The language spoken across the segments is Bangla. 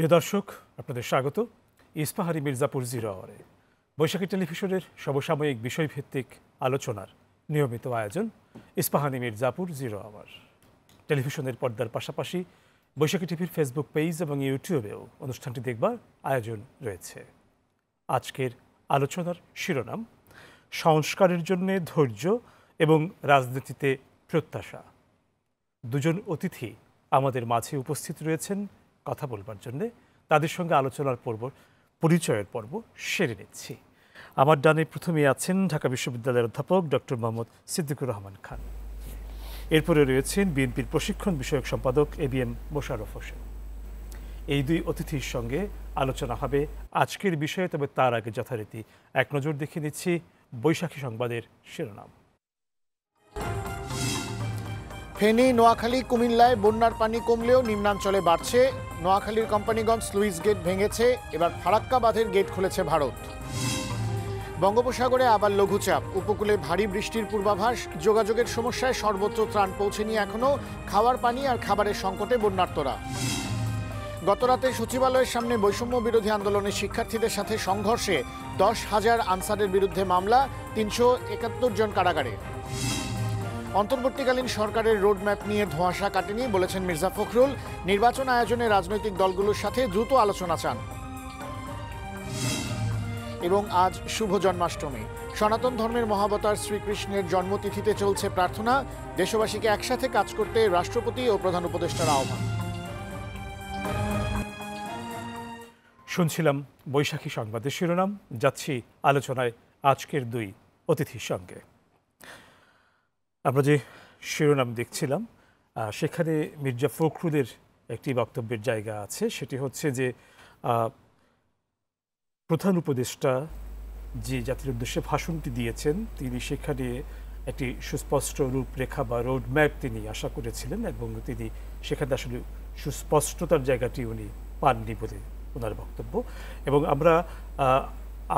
প্রিয় দর্শক, আপনাদের স্বাগত ইস্পাহানি মির্জাপুর 0 আওয়ারে। বৈশাখী টেলিভিশনের সমসাময়িক বিষয়ভিত্তিক আলোচনার নিয়মিত আয়োজন ইস্পাহানি মির্জাপুর 0 আওয়ার। টেলিভিশনের পর্দার পাশাপাশি বৈশাখী টিভির ফেসবুক পেজ এবং ইউটিউবেও অনুষ্ঠানটি দেখবার আয়োজন রয়েছে। আজকের আলোচনার শিরোনাম সংস্কারের জন্য ধৈর্য এবং রাজনীতিতে প্রত্যাশা। দুজন অতিথি আমাদের মাঝে উপস্থিত রয়েছেন কথা বলবার জন্যে। তাদের সঙ্গে আলোচনার পরিচয়ের পর্ব সেরে নিচ্ছি। আমার ডানে প্রথমে আছেন ঢাকা বিশ্ববিদ্যালয়ের অধ্যাপক ডক্টর মোহাম্মদ সিদ্দিকুর রহমান খান। এরপরে রয়েছেন বিএনপির প্রশিক্ষণ বিষয়ক সম্পাদক ABM মোশাররফ হোসেন। এই দুই অতিথির সঙ্গে আলোচনা হবে আজকের বিষয়ে, তবে তার আগে যথারীতি এক নজর দেখে নিচ্ছি বৈশাখী সংবাদের শিরোনাম। ফেনী, নোয়াখালী, কুমিল্লায় বন্যার পানি কমলেও নিম্নাঞ্চলে বাড়ছে। নোয়াখালীর কোম্পানিগঞ্জ স্লুইস গেট ভেঙেছে, এবার ফারাক্কা বাঁধের গেট খুলেছে ভারত। বঙ্গোপসাগরে আবার লঘুচাপ, উপকূলে ভারী বৃষ্টির পূর্বাভাস। যোগাযোগের সমস্যায় সর্বত্র ত্রাণ পৌঁছেনি এখনও, খাওয়ার পানি আর খাবারের সংকটে বন্যার্তরা। গতরাতে সচিবালয়ের সামনে বৈষম্য বিরোধী আন্দোলনের শিক্ষার্থীদের সাথে সংঘর্ষে 10,000 আনসারের বিরুদ্ধে মামলা, 371 জন কারাগারে। অন্তর্বর্তীকালীন সরকারের রোডম্যাপ নিয়ে ধোঁয়াশা কাটেনি, বলেছেন মির্জা ফখরুল। নির্বাচন আয়োজনে রাজনৈতিক দলগুলোর সাথে দ্রুত আলোচনা চান। এবং আজ শুভ জন্মাষ্টমী। সনাতন ধর্মের মহাবতার শ্রীকৃষ্ণের জন্মতিথিতে চলছে প্রার্থনা। দেশবাসীকে একসাথে কাজ করতে রাষ্ট্রপতি ও প্রধান উপদেষ্টার আহ্বান। শুনছিলাম বৈশাখী সংবাদের শিরোনাম। যাচ্ছি আলোচনায় আজকের দুই অতিথির সঙ্গে। আমরা যে শিরোনাম দেখছিলাম সেখানে মির্জা ফখরুলের একটি বক্তব্যের জায়গা আছে। সেটি হচ্ছে যে প্রধান উপদেষ্টা যে জাতির উদ্দেশ্যে ভাষণটি দিয়েছেন, তিনি সেখানে একটি সুস্পষ্ট রূপরেখা বা রোডম্যাপ তিনি আশা করেছিলেন, এবং তিনি সেখানে আসলে সুস্পষ্টতার জায়গাটি উনি পাননি বলে ওনার বক্তব্য। এবং আমরা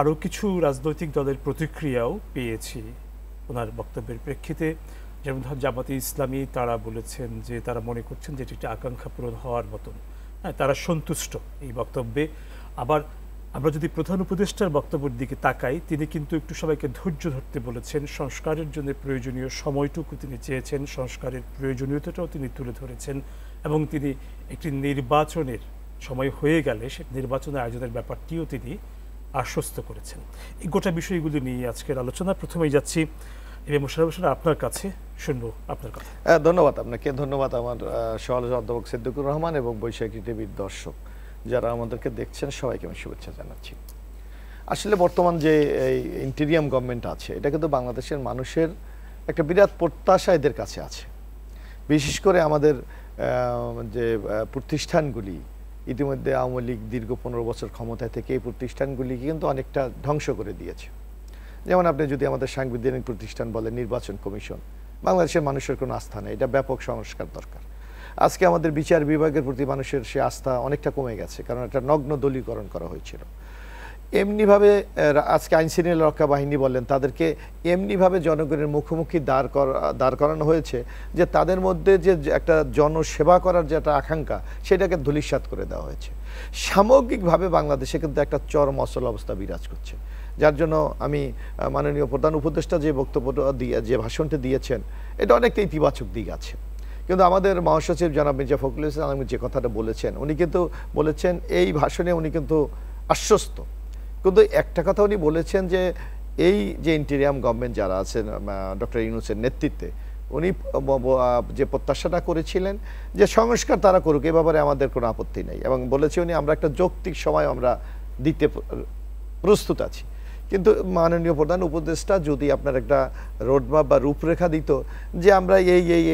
আরও কিছু রাজনৈতিক দলের প্রতিক্রিয়াও পেয়েছি ওনার বক্তব্যের প্রেক্ষিতে। যেমন জামাতে ইসলামী, তারা বলেছেন যে তারা মনে করছেন যে এটি একটা আকাঙ্ক্ষা পূরণ হওয়ার মতন, হ্যাঁ, তারা সন্তুষ্ট এই বক্তব্যে। আবার আমরা যদি প্রধান উপদেষ্টার বক্তব্যের দিকে তাকাই, তিনি কিন্তু একটু সবাইকে ধৈর্য ধরতে বলেছেন। সংস্কারের জন্য প্রয়োজনীয় সময়টুকু তিনি চেয়েছেন, সংস্কারের প্রয়োজনীয়তাটাও তিনি তুলে ধরেছেন, এবং তিনি একটি নির্বাচনের সময় হয়ে গেলে সে নির্বাচন আয়োজনের ব্যাপারটিও তিনি আশ্বস্ত করেছেন। এই গোটা বিষয়গুলি নিয়ে আজকের আলোচনা। প্রথমেই যাচ্ছি ABM মোশাররফ হোসেন, আপনার কাছে শুনবো আপনার কথা। ধন্যবাদ আপনাকে, ধন্যবাদ আমার সহযোগী অধ্যাপক সিদ্দিকুর রহমান এবং বৈশাখী টিভির দর্শক যারা আমাদেরকে দেখছেন, সবাইকে আমি শুভেচ্ছা জানাচ্ছি। আসলে বর্তমান যে এই ইন্টেরিয়াম গভর্নমেন্ট আছে, এটা কিন্তু বাংলাদেশের মানুষের একটা বিরাট প্রত্যাশা এদের কাছে আছে। বিশেষ করে আমাদের যে প্রতিষ্ঠানগুলি, ইতিমধ্যে আওয়ামী লীগ দীর্ঘ 15 বছর ক্ষমতায় থেকে এই প্রতিষ্ঠানগুলিকে কিন্তু অনেকটা ধ্বংস করে দিয়েছে। যেমন আপনি যদি আমাদের সাংবিধানিক প্রতিষ্ঠান বলেন, নির্বাচন কমিশন, বাংলাদেশের মানুষের কোনো আস্থা নেই, এটা ব্যাপক সংস্কার দরকার। আজকে আমাদের বিচার বিভাগের প্রতি মানুষের সে আস্থা অনেকটা কমে গেছে, কারণ একটা নগ্ন দলীকরণ করা হয়েছিল। এমনিভাবে আজকে আইনশৃঙ্খলা রক্ষা বাহিনী বলেন, তাদেরকে এমনিভাবে জনগণের মুখোমুখি দাঁড় করানো হয়েছে যে তাদের মধ্যে যে একটা জনসেবা করার যে একটা আকাঙ্ক্ষা, সেটাকে ধূলিসাৎ করে দেওয়া হয়েছে। সামগ্রিকভাবে বাংলাদেশে কিন্তু একটা চরম অচল অবস্থা বিরাজ করছে, যার জন্য আমি মাননীয় প্রধান উপদেষ্টা যে বক্তব্যটা যে ভাষণটি দিয়েছেন, এটা অনেকটা ইতিবাচক দিক আছে। কিন্তু আমাদের মহাসচিব জনাব মির্জা ফখরুল ইসলাম যে কথাটা বলেছেন, উনি কিন্তু বলেছেন এই ভাষণে উনি কিন্তু আশ্বস্ত। কিন্তু একটা কথা উনি বলেছেন যে এই যে ইন্টেরিয়াম গভর্নমেন্ট যারা আছেন ডক্টর ইউনূসের নেতৃত্বে, উনি যে প্রত্যাশাটা করেছিলেন যে সংস্কার তারা করুক, এ ব্যাপারে আমাদের কোনো আপত্তি নেই, এবং বলেছে উনি আমরা একটা যৌক্তিক সময় আমরা দিতে প্রস্তুত আছি। কিন্তু মাননীয় প্রধান উপদেষ্টা যদি আপনার একটা রোডম্যাপ বা রূপরেখা দিত যে আমরা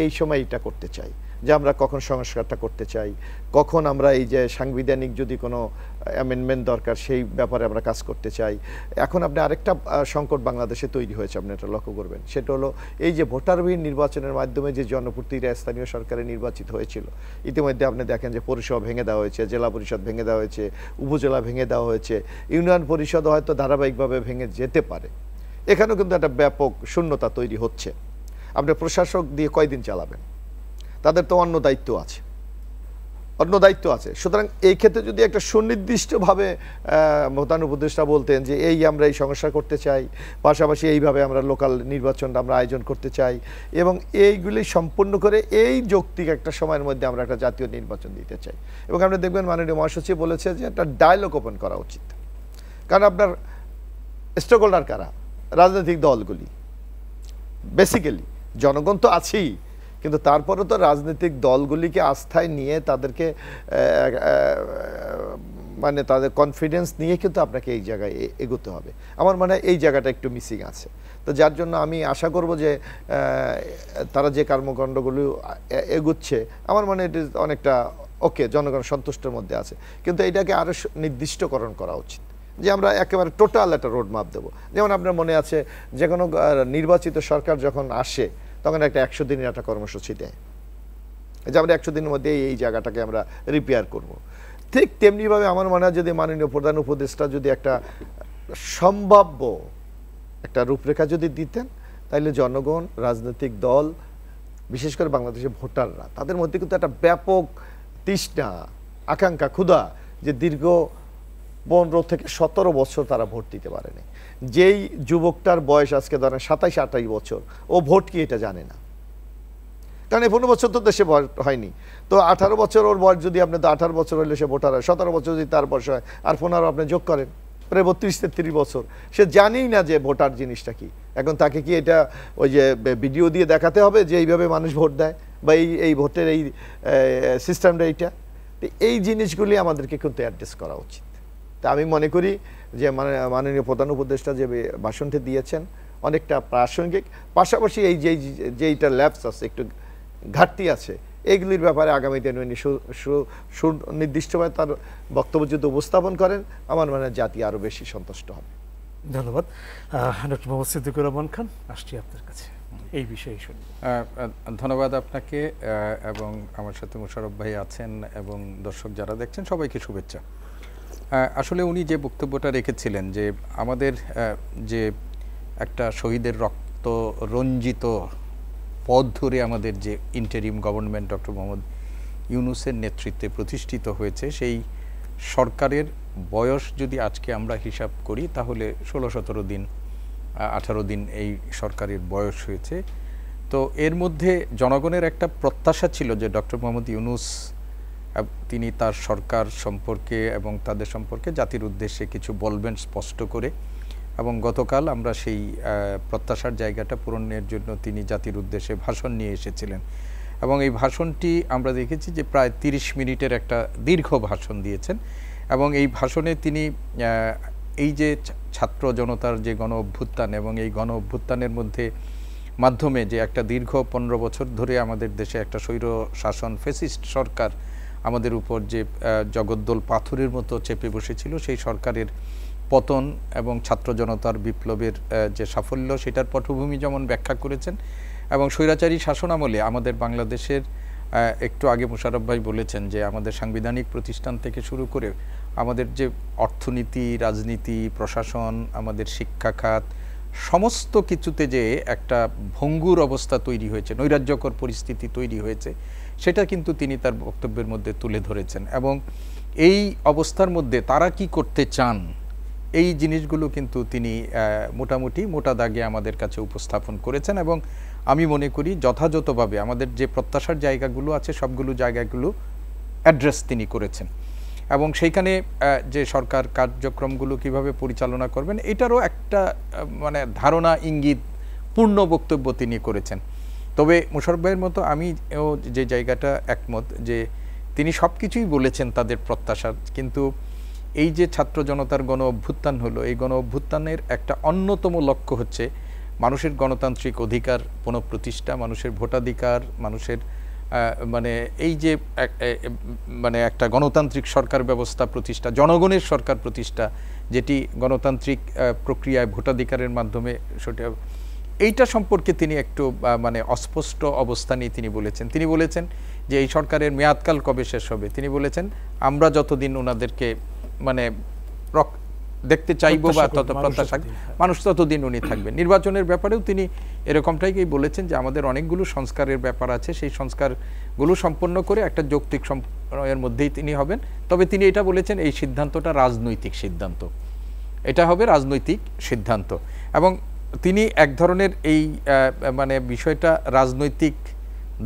এই সময় এটা করতে চাই, যে আমরা কখন সংস্কারটা করতে চাই, কখন আমরা এই যে সাংবিধানিক যদি কোনো অ্যামেন্ডমেন্ট দরকার সেই ব্যাপারে আমরা কাজ করতে চাই। এখন আপনি আরেকটা সংকট বাংলাদেশে তৈরি হয়েছে, আপনি এটা লক্ষ্য করবেন, সেটা হলো এই যে ভোটারবিহীন নির্বাচনের মাধ্যমে যে জনপ্রতিনিধিরা স্থানীয় সরকারে নির্বাচিত হয়েছিল, ইতিমধ্যে আপনি দেখেন যে পরিষদ ভেঙে দেওয়া হয়েছে, জেলা পরিষদ ভেঙে দেওয়া হয়েছে, উপজেলা ভেঙে দেওয়া হয়েছে, ইউনিয়ন পরিষদ হয়তো ধারাবাহিকভাবে ভেঙে যেতে পারে। এখানেও কিন্তু একটা ব্যাপক শূন্যতা তৈরি হচ্ছে। আপনি প্রশাসক দিয়ে কয়দিন চালাবেন? তাদের তো অন্য দায়িত্ব আছে। অন্য দায়িত্ব আছে। সুতরাং এই ক্ষেত্রে যদি একটা সুনির্দিষ্টভাবে প্রধান উপদেষ্টা বলতেন যে আমরা এই সমস্যা করতে চাই, পাশাপাশি এইভাবে আমরা লোকাল নির্বাচনটা আমরা আয়োজন করতে চাই, এবং এইগুলি সম্পূর্ণ করে এই যৌক্তিক একটা সময়ের মধ্যে আমরা একটা জাতীয় নির্বাচন দিতে চাই। এবং আপনি দেখবেন মাননীয় মহাসচিব বলেছে যে একটা ডায়ালগ ওপেন করা উচিত। কারণ আপনার স্টেক হোল্ডার কারা? রাজনৈতিক দলগুলি, বেসিক্যালি জনগণ তো আছেই, কিন্তু তারপরে তো রাজনৈতিক দলগুলিকে আস্থায় নিয়ে তাদেরকে মানে তাদের কনফিডেন্স নিয়ে কিন্তু আপনাকে এই জায়গায় এগোতে হবে। আমার মনে হয় এই জায়গাটা একটু মিসিং আছে। তো যার জন্য আমি আশা করব যে তারা যে কর্মকাণ্ডগুলো এগুচ্ছে, আমার মনে হয় অনেকটা ওকে, জনগণ সন্তুষ্টের মধ্যে আছে। কিন্তু এটাকে আরও নির্দিষ্টকরণ করা উচিত যে আমরা একেবারে টোটাল একটা রোড ম্যাপ দেবো। যেমন আপনার মনে আছে যে কোনো নির্বাচিত সরকার যখন আসে তখন একটা 100 দিনের একটা কর্মসূচি দেয় যে আমরা 100 দিনের মধ্যে এই জায়গাটাকে আমরা রিপেয়ার করব। ঠিক তেমনিভাবে আমার মনে হয় যদি মাননীয় প্রধান উপদেষ্টা যদি একটা সম্ভাব্য একটা রূপরেখা যদি দিতেন, তাহলে জনগণ, রাজনৈতিক দল, বিশেষ করে বাংলাদেশের ভোটাররা, তাদের মধ্যে কিন্তু একটা ব্যাপক তৃষ্ণা, আকাঙ্ক্ষা, ক্ষুধা যে দীর্ঘ 15 থেকে 17 বছর তারা ভোট দিতে পারেনি। যেই যুবকটার বয়স আজকে ধরেন 27-28 বছর, ও ভোট কি এটা জানে না। কারণ 15 বছর তো দেশে ভোট হয়নি। তো 18 বছর ওর বয়স, যদি আপনি তো 18 বছর হলে সে ভোটার হয়, 17 বছর যদি তার বয়স হয়, আর 15 আপনি যোগ করেন, প্রায় 32-33 বছর, সে জানেই না যে ভোটার জিনিসটা কি। এখন তাকে কি এটা ওই যে ভিডিও দিয়ে দেখাতে হবে যে এইভাবে মানুষ ভোট দেয়, বা এই ভোটের এই সিস্টেমটা এইটা? এই জিনিসগুলি আমাদেরকে কিন্তু অ্যাড্রেস করা উচিত। তা আমি মনে করি যে মাননীয় প্রধান উপদেষ্টা যে ভাষণটি দিয়েছেন অনেকটা প্রাসঙ্গিক, পাশাপাশি এই যেইটা ল্যাপস আছে, একটু ঘাটতি আছে, এইগুলির ব্যাপারে আগামী দিনে উনি সুনির্দিষ্টভাবে তার বক্তব্য যদি উপস্থাপন করেন, আমার মনে হয় জাতি আরও বেশি সন্তুষ্ট হবে। ধন্যবাদ। ডক্টর মোহাম্মদ সিদ্দিকুর রহমান খান, আসছি আপনার কাছে এই বিষয়ে শুনি। ধন্যবাদ আপনাকে, এবং আমার সাথে মোশাররফ ভাই আছেন এবং দর্শক যারা দেখছেন সবাইকে শুভেচ্ছা। আসলে উনি যে বক্তব্যটা রেখেছিলেন যে আমাদের যে একটা শহীদের রক্ত রঞ্জিত পথ ধরে আমাদের যে ইন্টারিম গভর্নমেন্ট ডক্টর মোহাম্মদ ইউনূসের নেতৃত্বে প্রতিষ্ঠিত হয়েছে, সেই সরকারের বয়স যদি আজকে আমরা হিসাব করি তাহলে 16-17 দিন 18 দিন এই সরকারের বয়স হয়েছে। তো এর মধ্যে জনগণের একটা প্রত্যাশা ছিল যে ডক্টর মোহাম্মদ ইউনূস তিনি তার সরকার সম্পর্কে এবং তাদের সম্পর্কে জাতির উদ্দেশ্যে কিছু বলবেন স্পষ্ট করে, এবং গতকাল আমরা সেই প্রত্যাশার জায়গাটা পূরণের জন্য তিনি জাতির উদ্দেশ্যে ভাষণ নিয়ে এসেছিলেন। এবং এই ভাষণটি আমরা দেখেছি যে প্রায় 30 মিনিটের একটা দীর্ঘ ভাষণ দিয়েছেন। এবং এই ভাষণে তিনি এই যে ছাত্র জনতার যে গণ অভ্যুত্থান এবং এই গণ অভ্যুত্থানের মাধ্যমে যে একটা দীর্ঘ 15 বছর ধরে আমাদের দেশে একটা স্বৈর শাসন ফ্যাসিস্ট সরকার আমাদের উপর যে জগদ্দল পাথরের মতো চেপে বসেছিল, সেই সরকারের পতন এবং ছাত্র জনতার বিপ্লবের যে সাফল্য, সেটার পটভূমি যেমন ব্যাখ্যা করেছেন। এবং স্বৈরাচারী শাসনামলে আমাদের বাংলাদেশের, একটু আগে মোশাররফ ভাই বলেছেন যে আমাদের সাংবিধানিক প্রতিষ্ঠান থেকে শুরু করে আমাদের যে অর্থনীতি, রাজনীতি, প্রশাসন, আমাদের শিক্ষা খাত, সমস্ত কিছুতে যে একটা ভঙ্গুর অবস্থা তৈরি হয়েছে, নৈরাজ্যকর পরিস্থিতি তৈরি হয়েছে, সেটা কিন্তু তিনি তার বক্তব্যের মধ্যে তুলে ধরেছেন। এবং এই অবস্থার মধ্যে তারা কি করতে চান, এই জিনিসগুলো কিন্তু তিনি মোটামুটি মোটা দাগে আমাদের কাছে উপস্থাপন করেছেন। এবং আমি মনে করি যথাযথভাবে আমাদের যে প্রত্যাশার জায়গাগুলো আছে সবগুলো জায়গাগুলো অ্যাড্রেস তিনি করেছেন। এবং সেইখানে যে সরকার কার্যক্রমগুলো কিভাবে পরিচালনা করবেন এটারও একটা মানে ধারণা ইঙ্গিত পূর্ণ বক্তব্য তিনি করেছেন। তবে মোশাররফ ভাইয়ের মতো আমিও যে জায়গাটা একমত যে তিনি সব কিছুই বলেছেন তাদের প্রত্যাশা, কিন্তু এই যে ছাত্র জনতার গণ অভ্যুত্থান হলো, এই গণ অভ্যুত্থানের একটা অন্যতম লক্ষ্য হচ্ছে মানুষের গণতান্ত্রিক অধিকার পুনঃপ্রতিষ্ঠা, মানুষের ভোটাধিকার, মানুষের মানে এই যে মানে একটা গণতান্ত্রিক সরকার ব্যবস্থা প্রতিষ্ঠা, জনগণের সরকার প্রতিষ্ঠা, যেটি গণতান্ত্রিক প্রক্রিয়ায় ভোটাধিকারের মাধ্যমে সেটা, এইটা সম্পর্কে তিনি একটু মানে অস্পষ্ট অবস্থানেই তিনি বলেছেন। তিনি বলেছেন যে এই সরকারের মেয়াদকাল কবে শেষ হবে। তিনি বলেছেন আমরা যতদিন ওনাদেরকে মানে দেখতে চাইবো বা তত মানুষ প্রত্যাশা ততদিন, হ্যাঁ। মানুষ ততদিন উনি থাকবেন। নির্বাচনের ব্যাপারেও তিনি এরকমটাই বলেছেন যে আমাদের অনেকগুলো সংস্কারের ব্যাপার আছে, সেই সংস্কারগুলো সম্পন্ন করে একটা যৌক্তিক সময়ের মধ্যেই তিনি হবেন। তবে তিনি এটা বলেছেন এই সিদ্ধান্তটা রাজনৈতিক সিদ্ধান্ত, এটা হবে রাজনৈতিক সিদ্ধান্ত। এবং তিনি এক ধরনের এই মানে বিষয়টা রাজনৈতিক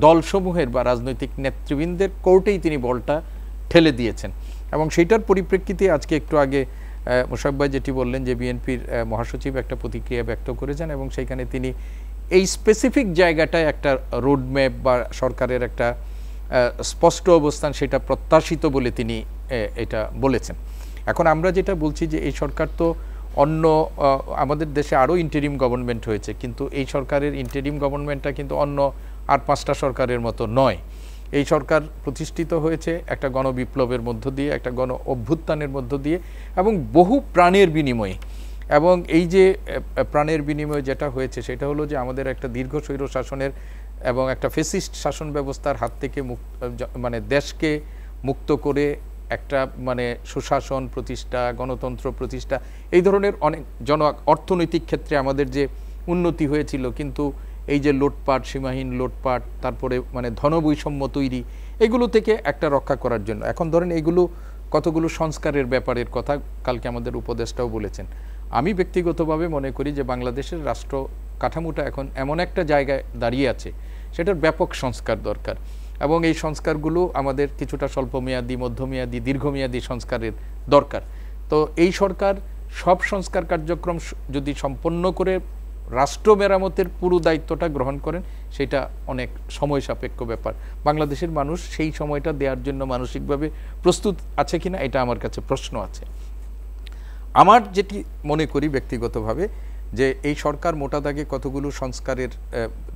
দলসমূহের বা রাজনৈতিক নেতৃবৃন্দের কোর্টেই তিনি বলটা ঠেলে দিয়েছেন। এবং সেইটার পরিপ্রেক্ষিতে আজকে একটু আগে মোশাররফ ভাই যেটি বললেন যে বিএনপির মহাসচিব একটা প্রতিক্রিয়া ব্যক্ত করেছেন এবং সেইখানে তিনি এই স্পেসিফিক জায়গাটায় একটা রোডম্যাপ বা সরকারের একটা স্পষ্ট অবস্থান সেটা প্রত্যাশিত বলে তিনি এটা বলেছেন। এখন আমরা যেটা বলছি যে এই সরকার তো অন্য আমাদের দেশে আরও ইন্টারিম গভর্নমেন্ট হয়েছে, কিন্তু এই সরকারের ইন্টারিম গভর্নমেন্টটা কিন্তু অন্য আর 5টা সরকারের মতো নয়। এই সরকার প্রতিষ্ঠিত হয়েছে একটা গণবিপ্লবের মধ্য দিয়ে, একটা গণ অভ্যুত্থানের মধ্য দিয়ে এবং বহু প্রাণের বিনিময়ে। এবং এই যে প্রাণের বিনিময়ে যেটা হয়েছে সেটা হলো যে আমাদের একটা দীর্ঘ স্বৈর শাসনের এবং একটা ফেসিস্ট শাসন ব্যবস্থার হাত থেকে মানে দেশকে মুক্ত করে একটা মানে সুশাসন প্রতিষ্ঠা, গণতন্ত্র প্রতিষ্ঠা, এই ধরনের অনেক অর্থনৈতিক ক্ষেত্রে আমাদের যে উন্নতি হয়েছিল, কিন্তু এই যে লোটপাট, সীমাহীন লোটপাট, তারপরে মানে ধনবৈষম্য তৈরি, এগুলো থেকে একটা রক্ষা করার জন্য এখন ধরেন এইগুলো কতগুলো সংস্কারের ব্যাপারের কথা কালকে আমাদের উপদেষ্টাও বলেছেন। আমি ব্যক্তিগতভাবে মনে করি যে বাংলাদেশের রাষ্ট্র কাঠামোটা এখন এমন একটা জায়গায় দাঁড়িয়ে আছে, সেটার ব্যাপক সংস্কার দরকার। এবং এই সংস্কারগুলো আমাদের কিছুটা স্বল্পমেয়াদী, মধ্যমেয়াদী, দীর্ঘমেয়াদী সংস্কারের দরকার। তো এই সরকার সব সংস্কার কার্যক্রম যদি সম্পন্ন করে রাষ্ট্র মেরামতের পুরো দায়িত্বটা গ্রহণ করেন, সেটা অনেক সময় সাপেক্ষ ব্যাপার। বাংলাদেশের মানুষ সেই সময়টা দেওয়ার জন্য মানসিকভাবে প্রস্তুত আছে কিনা, এটা আমার কাছে প্রশ্ন আছে। আমার যেটি মনে করি ব্যক্তিগতভাবে যে এই সরকার মোটা দাগে কতগুলো সংস্কারের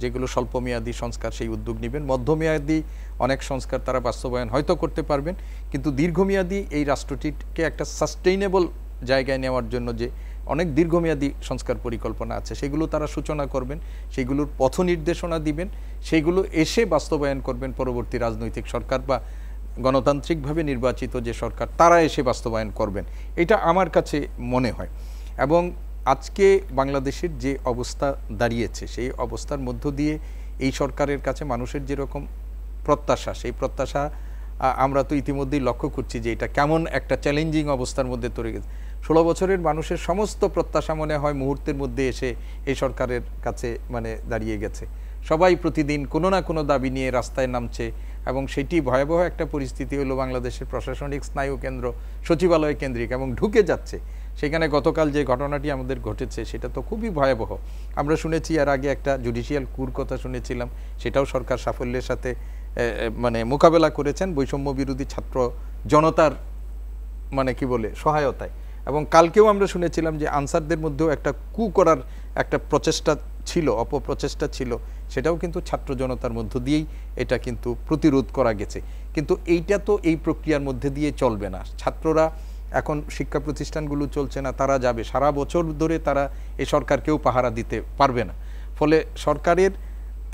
যেগুলো স্বল্পমেয়াদী সংস্কার সেই উদ্যোগ নেবেন, মধ্যমেয়াদী অনেক সংস্কার তারা বাস্তবায়ন হয়তো করতে পারবেন, কিন্তু দীর্ঘমেয়াদী এই রাষ্ট্রটিকে একটা সাস্টেইনেবল জায়গায় নেওয়ার জন্য যে অনেক দীর্ঘমেয়াদী সংস্কার পরিকল্পনা আছে সেগুলো তারা সূচনা করবেন, সেইগুলোর পথ নির্দেশনা দিবেন, সেইগুলো এসে বাস্তবায়ন করবেন পরবর্তী রাজনৈতিক সরকার বা গণতান্ত্রিকভাবে নির্বাচিত যে সরকার তারা এসে বাস্তবায়ন করবেন, এটা আমার কাছে মনে হয়। এবং আজকে বাংলাদেশের যে অবস্থা দাঁড়িয়েছে সেই অবস্থার মধ্য দিয়ে এই সরকারের কাছে মানুষের যেরকম প্রত্যাশা, সেই প্রত্যাশা আমরা তো ইতিমধ্যেই লক্ষ্য করছি যে এটা কেমন একটা চ্যালেঞ্জিং অবস্থার মধ্যে তৈরি গেছে। 16 বছরের মানুষের সমস্ত প্রত্যাশা মনে হয় মুহূর্তের মধ্যে এসে এই সরকারের কাছে মানে দাঁড়িয়ে গেছে। সবাই প্রতিদিন কোনো না কোনো দাবি নিয়ে রাস্তায় নামছে এবং সেটি ভয়াবহ একটা পরিস্থিতি হলো বাংলাদেশের প্রশাসনিক স্নায়ু কেন্দ্র সচিবালয় কেন্দ্রিক এবং ঢুকে যাচ্ছে। সেখানে গতকাল যে ঘটনাটি আমাদের ঘটেছে সেটা তো খুবই ভয়াবহ। আমরা শুনেছি এর আগে একটা জুডিশিয়াল কুর কথা শুনেছিলাম, সেটাও সরকার সাফল্যের সাথে মানে মোকাবেলা করেছেন বৈষম্য বিরোধী ছাত্র জনতার মানে কি বলে সহায়তায়। এবং কালকেও আমরা শুনেছিলাম যে আনসারদের মধ্যেও একটা কু করার একটা প্রচেষ্টা ছিল, অপপ্রচেষ্টা ছিল, সেটাও কিন্তু ছাত্র জনতার মধ্য দিয়েই এটা কিন্তু প্রতিরোধ করা গেছে। কিন্তু এইটা তো এই প্রক্রিয়ার মধ্যে দিয়ে চলবে না। ছাত্ররা এখন শিক্ষা প্রতিষ্ঠানগুলো চলছে না, তারা যাবে, সারা বছর ধরে তারা এই সরকারকেও পাহারা দিতে পারবে না। ফলে সরকারের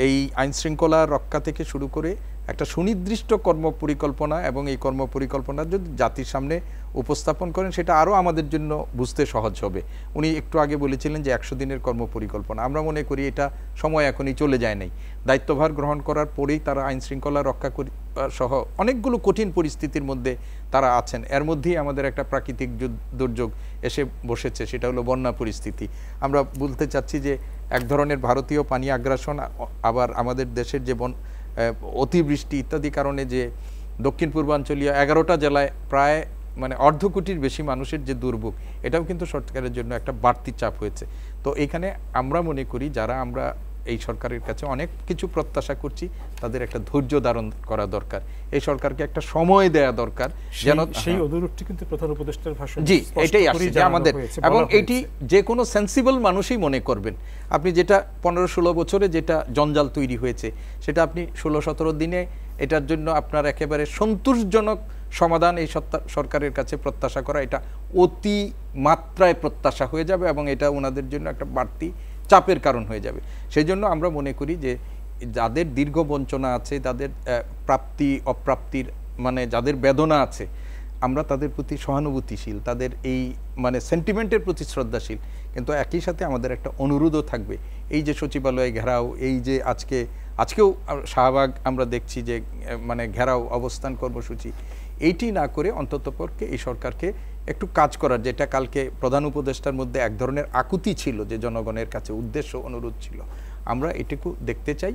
এই আইনশৃঙ্খলা রক্ষা থেকে শুরু করে একটা সুনির্দিষ্ট কর্মপরিকল্পনা এবং এই কর্মপরিকল্পনা যদি জাতির সামনে উপস্থাপন করেন সেটা আরও আমাদের জন্য বুঝতে সহজ হবে। উনি একটু আগে বলেছিলেন যে 100 দিনের কর্মপরিকল্পনা, আমরা মনে করি এটা সময় এখনই চলে যায় নাই। দায়িত্বভার গ্রহণ করার পরেই তারা আইনশৃঙ্খলা রক্ষা সহ অনেকগুলো কঠিন পরিস্থিতির মধ্যে তারা আছেন। এর মধ্যেই আমাদের একটা প্রাকৃতিক দুর্যোগ এসে বসেছে, সেটা হলো বন্যা পরিস্থিতি। আমরা বলতে চাচ্ছি যে এক ধরনের ভারতীয় পানি আগ্রাসন, আবার আমাদের দেশের যে অতিবৃষ্টি ইত্যাদি কারণে যে দক্ষিণ পূর্বাঞ্চলীয় 11টা জেলায় প্রায় মানে 1/2 কোটির বেশি মানুষের যে দুর্ভোগ, এটাও কিন্তু সরকারের জন্য একটা বাড়তি চাপ হয়েছে। তো এখানে আমরা মনে করি যারা আমরা এই সরকারের কাছে অনেক কিছু প্রত্যাশা করছি তাদের একটা ধৈর্য ধারণ করা দরকার, এই সরকারকে একটা সময় দেয়া দরকার। যেন সেই অনুরোধটি কিন্তু প্রধান উপদেষ্টার ভাষণ জি এটাই আসছে যে আমাদের, এবং এটি যে কোনো সেন্সিবল মানুষই মনে করবেন। আপনি যেটা 15-16 বছরে যেটা জঞ্জাল তৈরি হয়েছে সেটা আপনি 16-17 দিনে এটার জন্য আপনার একেবারে সন্তোষজনক সমাধান এই সরকারের কাছে প্রত্যাশা করা এটা অতি মাত্রায় প্রত্যাশা হয়ে যাবে এবং এটা ওনাদের জন্য একটা বাড়তি চাপের কারণ হয়ে যাবে। সেই জন্য আমরা মনে করি যে যাদের দীর্ঘ বঞ্চনা আছে, যাদের প্রাপ্তি অপ্রাপ্তির মানে যাদের বেদনা আছে, আমরা তাদের প্রতি সহানুভূতিশীল, তাদের এই মানে সেন্টিমেন্টের প্রতি শ্রদ্ধাশীল, কিন্তু একই সাথে আমাদের একটা অনুরোধও থাকবে। এই যে সচিবালয়ে ঘেরাও, এই যে আজকেও শাহবাগ আমরা দেখছি যে মানে ঘেরাও অবস্থান কর্মসূচি, এইটি না করে অন্ততপক্ষে এই সরকারকে একটু কাজ করার, যেটা কালকে প্রধান উপদেষ্টার মধ্যে এক ধরনের আকুতি ছিল যে জনগণের কাছে উদ্দেশ্য অনুরোধ ছিল, আমরা এটুকু দেখতে চাই।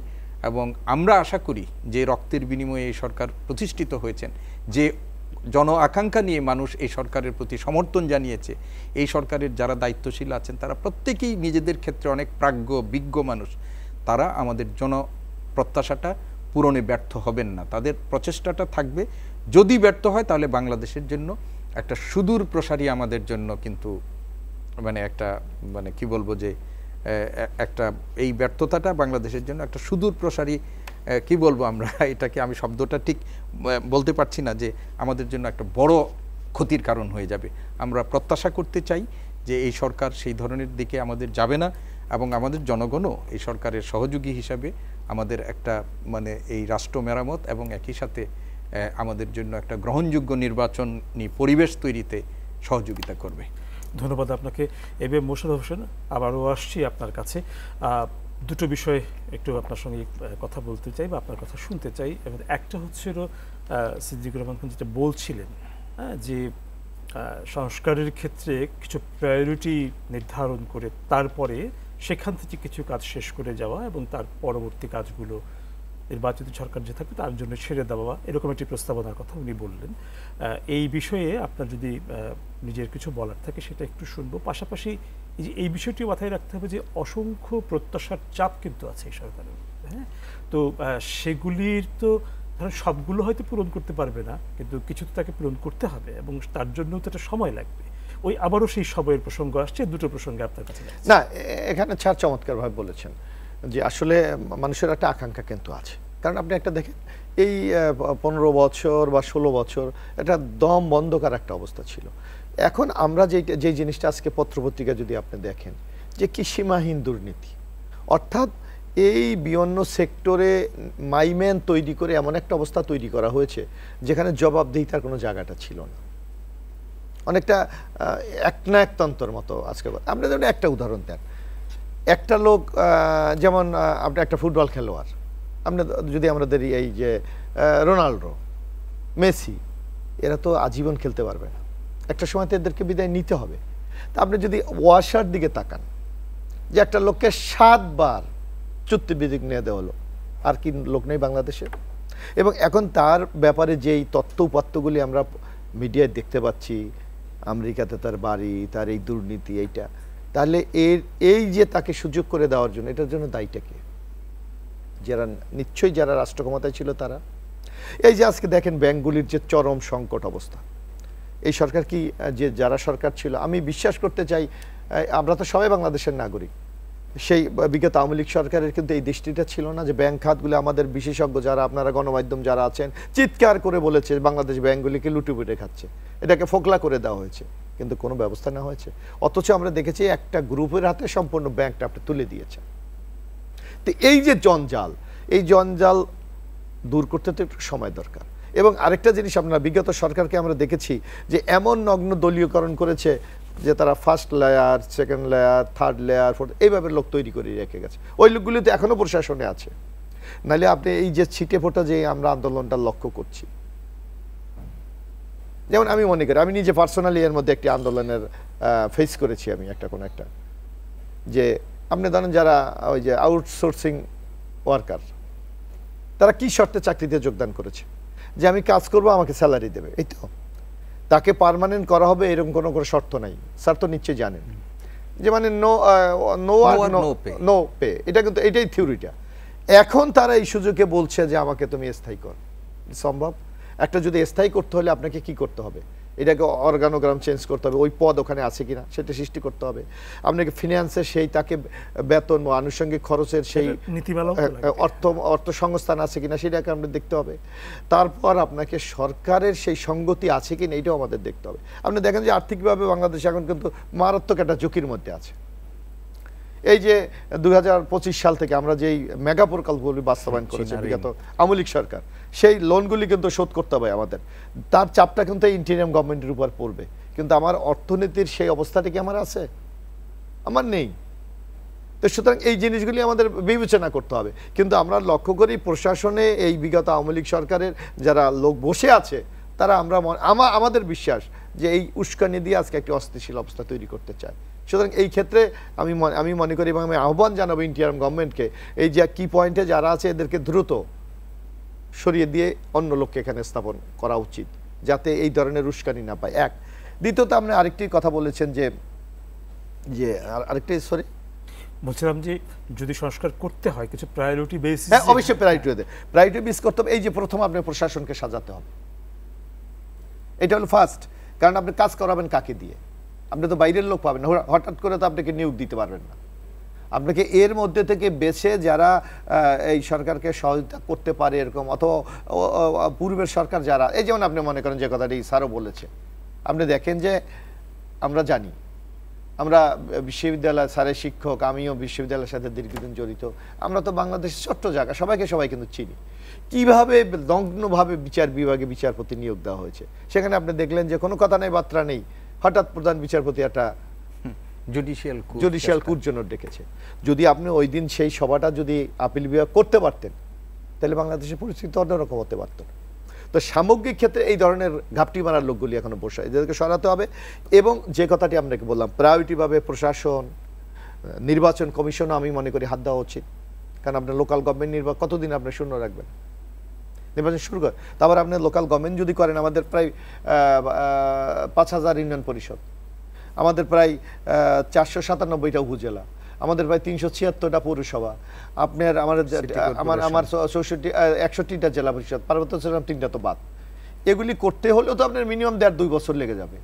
এবং আমরা আশা করি যে রক্তের বিনিময়ে এই সরকার প্রতিষ্ঠিত হয়েছেন, যে জন আকাঙ্ক্ষা নিয়ে মানুষ এই সরকারের প্রতি সমর্থন জানিয়েছে, এই সরকারের যারা দায়িত্বশীল আছেন তারা প্রত্যেকেই নিজেদের ক্ষেত্রে অনেক প্রাজ্ঞ বিজ্ঞ মানুষ, তারা আমাদের প্রত্যাশাটা পূরণে ব্যর্থ হবেন না, তাদের প্রচেষ্টাটা থাকবে। যদি ব্যর্থ হয় তাহলে বাংলাদেশের জন্য একটা সুদূর প্রসারী, আমাদের জন্য কিন্তু মানে একটা মানে কি বলবো যে একটা এই ব্যর্থতাটা বাংলাদেশের জন্য একটা সুদূর প্রসারী, কি বলবো আমরা এটাকে, আমি শব্দটা ঠিক বলতে পারছি না, যে আমাদের জন্য একটা বড় ক্ষতির কারণ হয়ে যাবে। আমরা প্রত্যাশা করতে চাই যে এই সরকার সেই ধরনের দিকে আমাদের যাবে না, এবং আমাদের জনগণও এই সরকারের সহযোগী হিসাবে আমাদের একটা মানে এই রাষ্ট্র মেরামত এবং একই সাথে আমাদের জন্য একটা গ্রহণযোগ্য নির্বাচনী পরিবেশ তৈরিতে সহযোগিতা করবে। ধন্যবাদ আপনাকে। এবে মোশাররফ হোসেন, আবারও আসছি আপনার কাছে। দুটো বিষয়ে একটু আপনার সঙ্গে কথা বলতে চাই বা আপনার কথা শুনতে চাই। এবং একটা হচ্ছিল সিদ্দিকুর রহমান খান যেটা বলছিলেন, যে সংস্কারের ক্ষেত্রে কিছু প্রায়োরিটি নির্ধারণ করে তারপরে সেখান থেকে কিছু কাজ শেষ করে যাওয়া এবং তার পরবর্তী কাজগুলো নির্বাচিত সরকার যে থাকবে তার জন্য ছেড়ে দেওয়া, এরকম একটি প্রস্তাবনার কথা উনি বললেন। এই বিষয়ে আপনার যদি নিজের কিছু বলার থাকে সেটা একটু শুনবো। পাশাপাশি এই বিষয়টি মাথায় রাখতে হবে যে অসংখ্য প্রত্যাশার চাপ কিন্তু আছে এই সরকারের, হ্যাঁ। তো সেগুলির তো ধরেন সবগুলো হয়তো পূরণ করতে পারবে না, কিন্তু কিছু তো তাকে পূরণ করতে হবে এবং তার জন্য তো একটা সময় লাগবে। ওই আবারও সেই সময়ের প্রসঙ্গ আসছে। দুটো প্রসঙ্গে আপনার কাছে না, এখানে ছাড় চমৎকারভাবে বলেছেন যে আসলে মানুষের একটা আকাঙ্ক্ষা কিন্তু আছে। কারণ আপনি একটা দেখেন, এই 15 বছর বা 16 বছর এটা দম বন্ধকার একটা অবস্থা ছিল। এখন আমরা যে জিনিসটা আজকে পত্রপত্রিকা যদি আপনি দেখেন, যে কি সীমাহীন দুর্নীতি, অর্থাৎ এই বিভিন্ন সেক্টরে মাইম্যান তৈরি করে এমন একটা অবস্থা তৈরি করা হয়েছে যেখানে জবাবদিহিতার কোনো জায়গাটা ছিল না। অনেকটা একনায়কতন্ত্রের মতো। আজকে আপনি যেমন একটা উদাহরণ দেন, একটা লোক যেমন আপনি একটা ফুটবল খেলোয়াড়, আপনি যদি আমাদের এই যে রোনাল্ডো, মেসি, এরা তো আজীবন খেলতে পারবে না, একটা সময় তো এদেরকে বিদায় নিতে হবে। তা আপনি যদি ওয়াসার দিকে তাকান, যে একটা লোককে 7 বার চুক্তিবিধিক নিয়ে দেওয়া হলো, আর কি লোক নেই বাংলাদেশে? এবং এখন তার ব্যাপারে যেই তথ্য উপাত্তগুলি আমরা মিডিয়ায় দেখতে পাচ্ছি, আমেরিকাতে তার বাড়ি, তার এই দুর্নীতি, এইটা, তাহলে এই যে তাকে সুযোগ করে দেওয়ার জন্য, এটার জন্য দায়ীটা কে? নিশ্চয়ই যারা রাষ্ট্র ক্ষমতায় ছিল তারা। এই যে আজকে দেখেন ব্যাংকগুলির যে চরম সংকট অবস্থা, এই সরকার কি, যে যারা সরকার ছিল, আমি বিশ্বাস করতে চাই, আমরা তো সবাই বাংলাদেশের নাগরিক, সেই বিগত আওয়ামী লীগ সরকারের কিন্তু এই দৃষ্টিটা ছিল না যে ব্যাংক খাতগুলো, আমাদের বিশেষজ্ঞ যারা, আপনারা গণমাধ্যম যারা আছেন, চিৎকার করে বলেছে বাংলাদেশ ব্যাংকগুলিকে লুটেপুটে খাচ্ছে, এটাকে ফোকলা করে দেওয়া হয়েছে, কিন্তু কোনো ব্যবস্থা নেওয়া হয়েছে। অথচ আমরা দেখেছি একটা গ্রুপের হাতে সম্পূর্ণ ব্যাংকটা আপনি তুলে দিয়েছেন। তো এই যে জঞ্জাল, এই জঞ্জাল দূর করতে তো একটু সময় দরকার। এবং আরেকটা জিনিস, আপনার বিগত সরকারকে আমরা দেখেছি যে এমন নগ্ন দলীয়করণ করেছে যে তারা first layer, second layer, third layer, fourth, এইভাবে লোক তৈরি করে রেখে গেছে। ওই লোকগুলি তো এখনো প্রশাসনে আছে। নাহলে আপনি এই যে ছিটে ফোটা যে আমরা আন্দোলনটা লক্ষ্য করছি, যেমন আমি মনে করি, আমি নিজে পার্সোনালি এর মধ্যে একটি আন্দোলনের ফেস করেছি, আমি একটা কোনো একটা, যে আপনি ধরেন যারা ওই যে আউটসোর্সিং ওয়ার্কার, তারা কি শর্তে চাকরিতে যোগদান করেছে, যে আমি কাজ করব, আমাকে স্যালারি দেবে, এই তো, তাকে পার্মানেন্ট করা হবে এরকম কোনো শর্ত নাই। স্যার তো নিশ্চয়ই জানেন যে মানে নো পে, এটা কিন্তু এটাই থিওরিটা। এখন তারা এই সুযোগে বলছে যে আমাকে তুমি স্থায়ী কর। সম্ভব? একটা যদি স্থায়ী করতে হলে আপনাকে কি করতে হবে? এটাকে অর্গানোগ্রাম চেঞ্জ করতে হবে, ওই পদ ওখানে আছে কিনা সেটা সৃষ্টি করতে হবে। আপনাকে ফিনান্সের সেই, তাকে বেতন ও আনুষঙ্গিক খরচের সেই অর্থ সংস্থান আছে কিনা সেটাকে আমরা দেখতে হবে। তারপর আপনাকে সরকারের সেই সঙ্গতি আছে কিনা এটাও আমাদের দেখতে হবে। আপনি দেখেন যে আর্থিকভাবে বাংলাদেশ এখন কিন্তু মারাত্মক একটা ঝুঁকির মধ্যে আছে। এই যে 2025 সাল থেকে আমরা যেই মেগা প্রকল্পগুলি বাস্তবায়ন করেছি বিগত আওয়ামী লীগ সরকার, সেই লোনগুলি কিন্তু শোধ করতে হবে আমাদের। তার চাপটা কিন্তু ইন্টিরিয়াম গভর্নমেন্টের উপর পড়বে। কিন্তু আমার অর্থনীতির সেই অবস্থাটা কি আমার আছে? আমার নেই। তো সুতরাং এই জিনিসগুলি আমাদের বিবেচনা করতে হবে। কিন্তু আমরা লক্ষ্য করি প্রশাসনে এই বিগত আওয়ামী লীগ সরকারের যারা লোক বসে আছে তারা আমাদের বিশ্বাস যে এই উস্কানি দিয়ে আজকে একটি অস্থিতিশীল অবস্থা তৈরি করতে চায়। সুতরাং এই ক্ষেত্রে আমি মনে করি এবং আমি আহ্বান জানাবো ইন্টারিম গভর্নমেন্টকে, এই যে কি পয়েন্টে যারা আছে এদেরকে দ্রুত সরিয়ে দিয়ে অন্য লোককে এখানে স্থাপন করা উচিত, যাতে এই ধরনের উস্কানি না পায়। এক। দ্বিতীয়ত আপনি আরেকটি কথা বলেছেন যে আরেকটি বলছিলাম যে যদি সংস্কার করতে হয় কিছু প্রায়োরিটি বেসিস। হ্যাঁ, অবশ্যই প্রায়োরিটি বেস করতে হবে। এই যে প্রথম আপনি প্রশাসনকে সাজাতে হবে, এটা হলো ফার্স্ট। কারণ আপনি কাজ করাবেন কাকে দিয়ে? আপনি তো বাইরের লোক পাবেন না, হঠাৎ করে তো আপনাকে নিয়োগ দিতে পারবেন না। আপনাকে এর মধ্যে থেকে বেছে যারা এই সরকারকে সহযোগিতা করতে পারে এরকম, অথবা পূর্বের সরকার যারা, এই যেমন আপনি মনে করেন যে কথাটি স্যারও বলেছে, আপনি দেখেন যে আমরা জানি, আমরা বিশ্ববিদ্যালয়, স্যারের শিক্ষক, আমিও বিশ্ববিদ্যালয়ের সাথে দীর্ঘদিন জড়িত, আমরা তো বাংলাদেশের ছোট্ট জায়গা, সবাই কিন্তু চিনি কিভাবে নগ্নভাবে বিচার বিভাগে বিচারপতি নিয়োগ দেওয়া হয়েছে। সেখানে আপনি দেখলেন যে কোনো কথা নেই, বার্তা নেই, হঠাৎ প্রধান বিচারপতি একটা জুডিশিয়াল কুর জন্য ডেকেছে। যদি আপনি ওই দিন সেই সভাটা যদি আপিল বিভাগ করতে পারতেন, তাহলে বাংলাদেশের পরিস্থিতি অন্যরকম হতে পারত। তো সামগ্রিক ক্ষেত্রে এই ধরনের ঘাপটি মারার লোকগুলি এখনো বসে, এদেরকে সরাতে হবে। এবং যে কথাটি আপনাকে বললাম, প্রায়োরিটিভাবে প্রশাসন, নির্বাচন কমিশনও আমি মনে করি হাত দেওয়া উচিত। কারণ আপনার লোকাল গভর্নমেন্ট নির্বাচন কতদিন আপনার শূন্য রাখবেন? নির্বাচন শুরু করে, তারপর আপনি লোকাল গভর্নমেন্ট যদি করেন, আমাদের প্রায় 5,000 ইউনিয়ন পরিষদ, আমাদের প্রায় 497টা উপজেলা, আমাদের প্রায় 376টা পৌরসভা, আপনার আমার 61টা জেলা পরিষদ, পার্বত্য চট্টগ্রাম 3টা তো বাদ। এগুলি করতে হলেও তো আপনার মিনিমাম 1.5-2 বছর লেগে যাবে।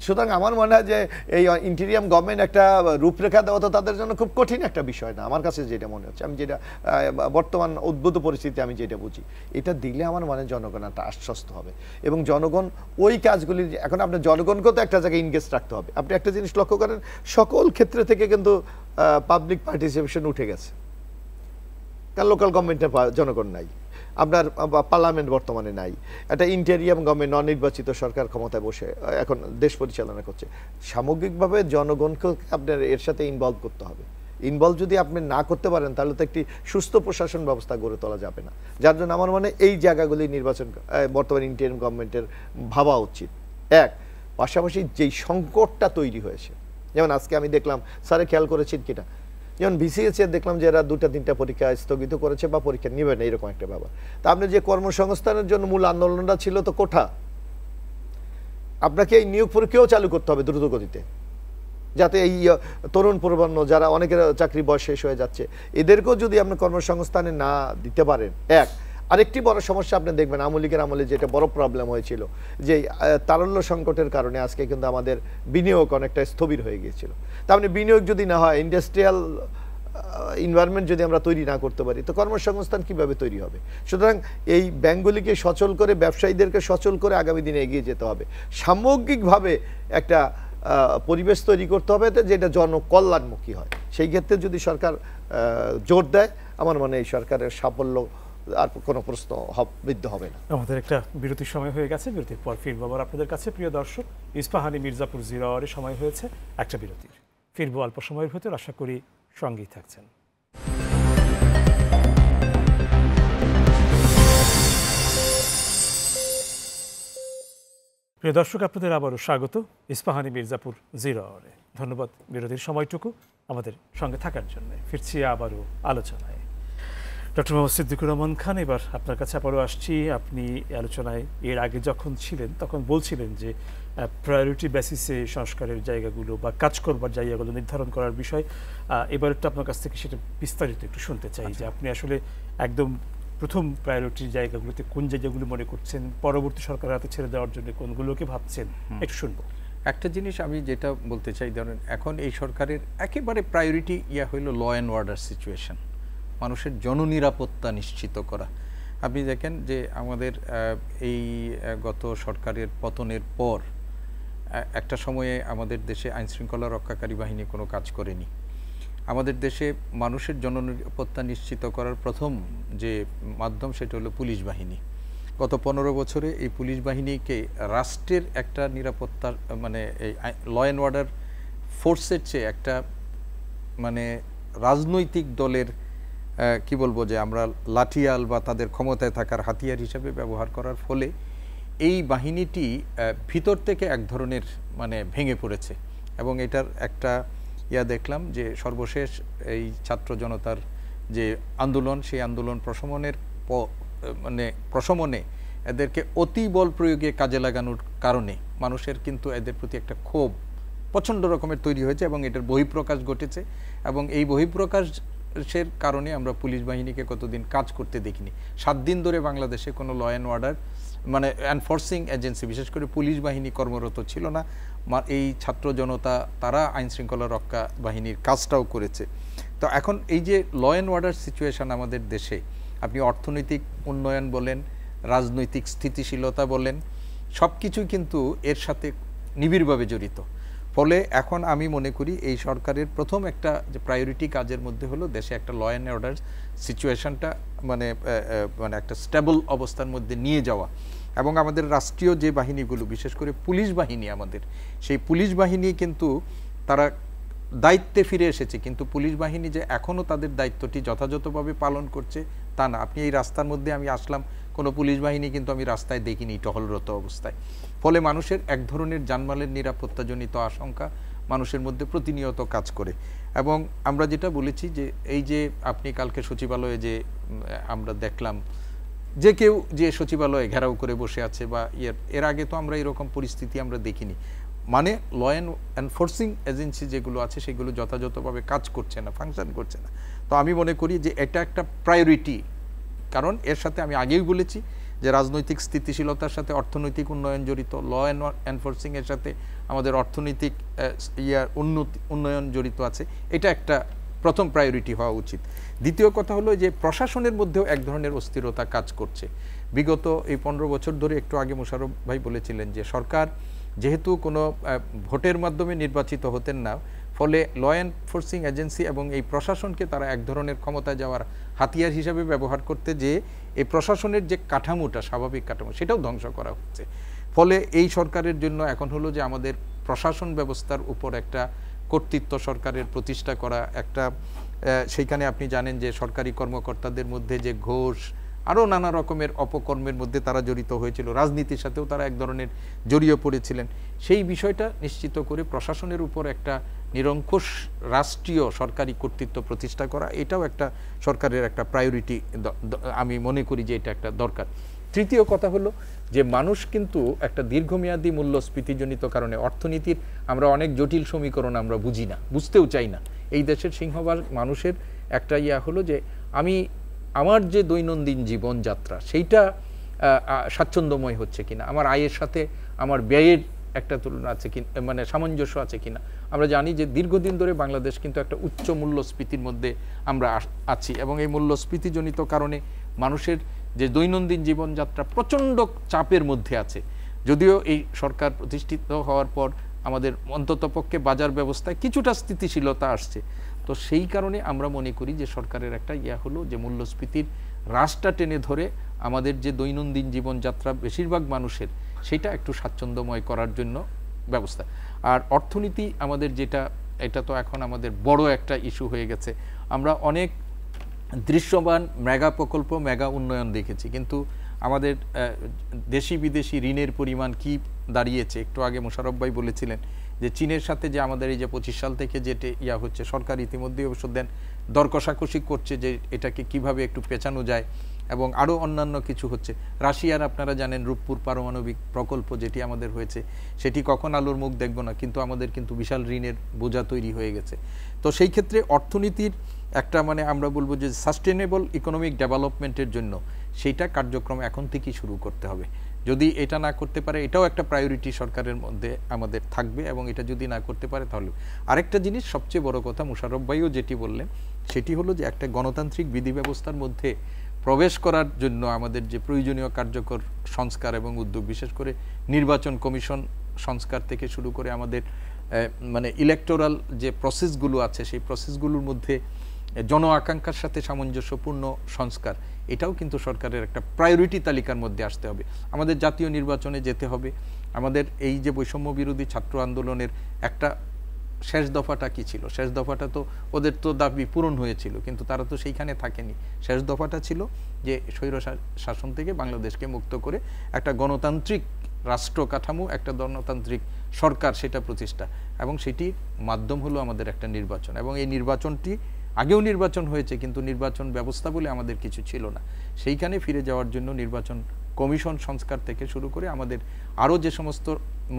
সুতরাং আমার মনে হয় যে এই ইন্টেরিয়াম গভর্নমেন্ট একটা রূপরেখা দেওয়া তো তাদের জন্য খুব কঠিন একটা বিষয় না, আমার কাছে যেটা মনে হচ্ছে। আমি যেটা বর্তমান উদ্ভূত পরিস্থিতি আমি যেটা বুঝি, এটা দিলে আমার মনে জনগণ একটা আশ্বস্ত হবে এবং জনগণ ওই কাজগুলি, এখন আপনার জনগণকেও তো একটা জায়গায় ইনগেজ রাখতে হবে। আপনি একটা জিনিস লক্ষ্য করেন, সকল ক্ষেত্রে থেকে কিন্তু পাবলিক পার্টিসিপেশন উঠে গেছে, কারণ লোকাল গভর্নমেন্টের জনগণ নাই, আপনার পার্লামেন্ট বর্তমানে নাই, একটা ইন্টেরিয়াম গভর্নমেন্ট অনির্বাচিত সরকার ক্ষমতায় বসে এখন দেশ পরিচালনা করছে। সামগ্রিকভাবে জনগণকে আপনার এর সাথে ইনভলভ করতে হবে। ইনভলভ যদি আপনি না করতে পারেন, তাহলে তো একটি সুস্থ প্রশাসন ব্যবস্থা গড়ে তোলা যাবে না। যার জন্য আমার মনে এই জায়গাগুলি নির্বাচন বর্তমান ইন্টেরিয়াম গভর্নমেন্টের ভাবা উচিত। এক, পাশাপাশি যেই সংকটটা তৈরি হয়েছে, যেমন আজকে আমি দেখলাম, স্যারে খেয়াল করেছেন কিনা, যেমন বিসিএস দেখলাম যে এরা 2-3টা পরীক্ষা স্থগিত করেছে বা পরীক্ষা নেবে না, এরকম একটা ব্যাপার। তা আপনি যে কর্মসংস্থানের জন্য মূল আন্দোলনটা ছিল তো কোঠা, আপনাকে এই নিয়োগ পরীক্ষাও চালু করতে হবে দ্রুত গতিতে, যাতে এই তরুণ প্রবন্ন যারা অনেকের চাকরি বয়স শেষ হয়ে যাচ্ছে, এদেরকেও যদি আপনি কর্মসংস্থানে না দিতে পারেন। এক, আরেকটি বড় সমস্যা আপনি দেখবেন, আওয়ামী লীগের আমলে যেটা বড় প্রবলেম হয়েছিল, যে তারল্য সংকটের কারণে আজকে কিন্তু আমাদের বিনিয়োগ অনেকটা স্থবির হয়ে গিয়েছিল। তার মানে বিনিয়োগ যদি না হয়, ইন্ডাস্ট্রিয়াল এনভায়রনমেন্ট যদি আমরা তৈরি না করতে পারি, তো কর্মসংস্থান কিভাবে তৈরি হবে? সুতরাং এই ব্যাংকগুলিকে সচল করে, ব্যবসায়ীদেরকে সচল করে আগামী দিনে এগিয়ে যেতে হবে। সামগ্রিকভাবে একটা পরিবেশ তৈরি করতে হবে যেটা জনকল্যাণমুখী হয়। সেই ক্ষেত্রে যদি সরকার জোর দেয়, আমার মনে হয় এই সরকারের সাফল্য আর কোনো প্রশ্ন বৃদ্ধ হবে না। আমাদের একটা বিরতির সময় হয়ে গেছে, বিরতির পর ফিরবো আবার আপনাদের কাছে। প্রিয় দর্শক, ইস্পাহানি মির্জাপুর 0 আওয়ারে সময় হয়েছে একটা বিরতির। ফিরবো অল্প সময়ের ভিতর, আশা করি সঙ্গেই থাকছেন। প্রিয় দর্শক, আপনাদের আবারও স্বাগত ইস্পাহানি মির্জাপুর 0 আওয়ারে। ধন্যবাদ বিরতির সময়টুকু আমাদের সঙ্গে থাকার জন্য। ফিরছি আবারও আলোচনায়। ডক্টর মোহাম্মদ সিদ্দিকুর রহমান খান, এবার আপনার কাছে আবারও আসছি। আপনি আলোচনায় এর আগে যখন ছিলেন তখন বলছিলেন যে প্রায়োরিটি বেসিসে সংস্কারের জায়গাগুলো বা কাজ করবার জায়গাগুলো নির্ধারণ করার বিষয়। এবার একটু আপনার কাছ থেকে সেটা বিস্তারিত একটু শুনতে চাই, যে আপনি আসলে একদম প্রথম প্রায়োরিটির জায়গাগুলোতে কোন জায়গাগুলো মনে করছেন, পরবর্তী সরকারের হাতে ছেড়ে দেওয়ার জন্য কোনগুলোকে ভাবছেন, একটু শুনবো। একটা জিনিস আমি যেটা বলতে চাই, ধরেন এখন এই সরকারের একেবারে প্রায়োরিটি হইল ল অ্যান্ড অর্ডার সিচুয়েশন, মানুষের জননিরাপত্তা নিশ্চিত করা। আপনি দেখেন যে আমাদের এই গত সরকারের পতনের পর একটা সময়ে আমাদের দেশে আইনশৃঙ্খলা রক্ষাকারী বাহিনী কোনো কাজ করেনি। আমাদের দেশে মানুষের জননিরাপত্তা নিশ্চিত করার প্রথম যে মাধ্যম, সেটা হলো পুলিশ বাহিনী। গত 15 বছরে এই পুলিশ বাহিনীকে রাষ্ট্রের একটা নিরাপত্তার মানে এই ল অ্যান্ড অর্ডার ফোর্সের চেয়ে একটা মানে রাজনৈতিক দলের কি বলবো যে আমরা লাঠিয়াল বা তাদের ক্ষমতায় থাকার হাতিয়ার হিসেবে ব্যবহার করার ফলে এই বাহিনীটি ভিতর থেকে এক ধরনের মানে ভেঙে পড়েছে। এবং এটার একটা দেখলাম যে সর্বশেষ এই ছাত্র জনতার যে আন্দোলন, সেই আন্দোলন প্রশমনে এদেরকে অতি বল প্রয়োগে কাজে লাগানোর কারণে মানুষের কিন্তু এদের প্রতি একটা ক্ষোভ প্রচণ্ড রকমের তৈরি হয়েছে এবং এটার বহিঃপ্রকাশ ঘটেছে। এবং এই বহিঃপ্রকাশের কারণে আমরা পুলিশ বাহিনীকে কতদিন কাজ করতে দেখিনি। 7 দিন ধরে বাংলাদেশে কোনো ল অ্যান্ড অর্ডার মানে এনফোর্সিং এজেন্সি, বিশেষ করে পুলিশ বাহিনী কর্মরত ছিল না। এই ছাত্র জনতা তারা আইন শৃঙ্খলা রক্ষা বাহিনীর কাজটাও করেছে। তো এখন এই যে ল অ্যান্ড অর্ডার সিচুয়েশন আমাদের দেশে, আপনি অর্থনৈতিক উন্নয়ন বলেন, রাজনৈতিক স্থিতিশীলতা বলেন, সব কিছুই কিন্তু এর সাথে নিবিড়ভাবে জড়িত। ফলে এখন আমি মনে করি এই সরকারের প্রথম একটা যে প্রায়োরিটি কাজের মধ্যে হলো দেশে একটা ল অ্যান্ড অর্ডার সিচুয়েশনটা মানে একটা স্টেবল অবস্থার মধ্যে নিয়ে যাওয়া। এবং আমাদের রাষ্ট্রীয় যে বাহিনীগুলো, বিশেষ করে পুলিশ বাহিনী, আমাদের সেই পুলিশ বাহিনী কিন্তু তারা দায়িত্বে ফিরে এসেছে, কিন্তু পুলিশ বাহিনী যে এখনও তাদের দায়িত্বটি যথাযথভাবে পালন করছে তা না। আপনি এই রাস্তার মধ্যে আমি আসলাম, কোনো পুলিশ বাহিনী কিন্তু আমি রাস্তায় দেখিনি টহলরত অবস্থায়। ফলে মানুষের এক ধরনের জানমালের নিরাপত্তাজনিত আশঙ্কা মানুষের মধ্যে প্রতিনিয়ত কাজ করে। এবং আমরা যেটা বলেছি যে এই যে আপনি কালকে সচিবালয়ে যে আমরা দেখলাম যে কেউ যে সচিবালয়ে ঘেরাও করে বসে আছে বা এর আগে তো আমরা এরকম পরিস্থিতি আমরা দেখিনি। মানে ল অ্যান্ড এনফোর্সিং এজেন্সি যেগুলো আছে সেগুলো যথাযথভাবে কাজ করছে না, ফাংশন করছে না। তো আমি মনে করি যে এটা একটা প্রায়োরিটি, কারণ এর সাথে আমি আগেই বলেছি যে রাজনৈতিক স্থিতিশীলতার সাথে অর্থনৈতিক উন্নয়ন জড়িত, ল অ্যান্ড এনফোর্সিং এর সাথে আমাদের অর্থনৈতিক উন্নয়ন জড়িত আছে। এটা একটা প্রথম প্রায়োরিটি হওয়া উচিত। দ্বিতীয় কথা হলো যে প্রশাসনের মধ্যেও এক ধরনের অস্থিরতা কাজ করছে। বিগত এই 15 বছর ধরে, একটু আগে মোশাররফ ভাই বলেছিলেন যে সরকার যেহেতু কোনো ভোটের মাধ্যমে নির্বাচিত হতেন না, ফলে ল এনফোর্সিং এজেন্সি এবং এই প্রশাসনকে তারা এক ধরনের ক্ষমতায় যাওয়ার হাতিয়ার হিসাবে ব্যবহার করতে, যে এই প্রশাসনের যে কাঠামোটা, স্বাভাবিক কাঠামো, সেটাও ধ্বংস করা হচ্ছে। ফলে এই সরকারের জন্য এখন হলো যে আমাদের প্রশাসন ব্যবস্থার উপর একটা কর্তৃত্ব সরকারের প্রতিষ্ঠা করা, একটা সেইখানে আপনি জানেন যে সরকারি কর্মকর্তাদের মধ্যে যে ঘোষ, আরও নানা রকমের অপকর্মের মধ্যে তারা জড়িত হয়েছিল, রাজনীতির সাথেও তারা এক ধরনের জড়িয়ে পড়েছিলেন। সেই বিষয়টা নিশ্চিত করে প্রশাসনের উপর একটা নিরঙ্কুশ রাষ্ট্রীয় সরকারি কর্তৃত্ব প্রতিষ্ঠা করা, এটাও একটা সরকারের একটা প্রায়োরিটি, আমি মনে করি যে এটা একটা দরকার। তৃতীয় কথা হলো যে মানুষ কিন্তু একটা দীর্ঘমেয়াদী মূল্যস্ফীতিজনিত কারণে অর্থনীতির আমরা অনেক জটিল সমীকরণ আমরা বুঝি না, বুঝতেও চাই না। এই দেশের সিংহভাগ মানুষের একটা হলো যে আমার যে দৈনন্দিন জীবনযাত্রা সেইটা স্বাচ্ছন্দ্যময় হচ্ছে কিনা, আমার আয়ের সাথে আমার ব্যয়ের একটা তুলনা আছে কি, মানে সামঞ্জস্য আছে কিনা। আমরা জানি যে দীর্ঘদিন ধরে বাংলাদেশ কিন্তু একটা উচ্চ মূল্যস্ফীতির মধ্যে আমরা আছি এবং এই মূল্যস্ফীতিজনিত কারণে মানুষের যে দৈনন্দিন জীবনযাত্রা প্রচণ্ড চাপের মধ্যে আছে। যদিও এই সরকার প্রতিষ্ঠিত হওয়ার পর আমাদের অন্ততপক্ষে বাজার ব্যবস্থায় কিছুটা স্থিতিশীলতা আসছে, তো সেই কারণে আমরা মনে করি যে সরকারের একটা হলো যে মূল্যস্ফীতির হ্রাসটা টেনে ধরে আমাদের যে দৈনন্দিন জীবনযাত্রা বেশিরভাগ মানুষের, সেটা একটু স্বাচ্ছন্দ্যময় করার জন্য ব্যবস্থা। আর অর্থনীতি আমাদের যেটা, এটা তো এখন আমাদের বড় একটা ইস্যু হয়ে গেছে। আমরা অনেক দৃশ্যমান মেগা প্রকল্প, মেগা উন্নয়ন দেখেছি, কিন্তু আমাদের দেশি বিদেশি ঋণের পরিমাণ কি দাঁড়িয়েছে। একটু আগে মোশাররফ ভাই বলেছিলেন যে চীনের সাথে যে আমাদের এই যে 25 সাল থেকে যেটা হচ্ছে, সরকার ইতিমধ্যেই অবশ্য দর কষাকষি করছে যে এটাকে কিভাবে একটু পেঁচানো যায়, এবং আরও অন্যান্য কিছু হচ্ছে। রাশিয়ার আপনারা জানেন রূপপুর পারমাণবিক প্রকল্প যেটি আমাদের হয়েছে, সেটি কখন আলোর মুখ দেখব না, কিন্তু আমাদের কিন্তু বিশাল ঋণের বোঝা তৈরি হয়ে গেছে। তো সেই ক্ষেত্রে অর্থনীতির একটা আমরা বলবো যে সাস্টেনেবল ইকোনমিক ডেভেলপমেন্টের জন্য সেইটা কার্যক্রম এখন থেকেই শুরু করতে হবে। যদি এটা না করতে পারে, এটাও একটা প্রায়োরিটি সরকারের মধ্যে আমাদের থাকবে, এবং এটা যদি না করতে পারে তাহলে আরেকটা জিনিস, সবচেয়ে বড় কথা মোশাররফ ভাইও যেটি বললেন, সেটি হলো যে একটা গণতান্ত্রিক বিধি ব্যবস্থার মধ্যে প্রবেশ করার জন্য আমাদের যে প্রয়োজনীয় কার্যকর সংস্কার এবং উদ্যোগ, বিশেষ করে নির্বাচন কমিশন সংস্কার থেকে শুরু করে আমাদের ইলেকটোরাল যে প্রসেসগুলো আছে, সেই প্রসেসগুলোর মধ্যে জন আকাঙ্ক্ষার সাথে সামঞ্জস্যপূর্ণ সংস্কার, এটাও কিন্তু সরকারের একটা প্রায়োরিটি তালিকার মধ্যে আসতে হবে। আমাদের জাতীয় নির্বাচনে যেতে হবে। আমাদের এই যে বৈষম্য বিরোধী ছাত্র আন্দোলনের একটা শেষ দফাটা কি ছিল? শেষ দফাটা তো ওদের তো দাবি পূরণ হয়েছিল, কিন্তু তারা তো সেইখানে থাকেনি। শেষ দফাটা ছিল যে স্বৈর শাসন থেকে বাংলাদেশকে মুক্ত করে একটা গণতান্ত্রিক রাষ্ট্র কাঠামো, একটা গণতান্ত্রিক সরকার, সেটা প্রতিষ্ঠা, এবং সেটির মাধ্যম হলো আমাদের একটা নির্বাচন। এবং এই নির্বাচনটি আগেও নির্বাচন হয়েছে, কিন্তু নির্বাচন ব্যবস্থা বলে আমাদের কিছু ছিল না। সেইখানে ফিরে যাওয়ার জন্য নির্বাচন কমিশন সংস্কার থেকে শুরু করে আমাদের আরও যে সমস্ত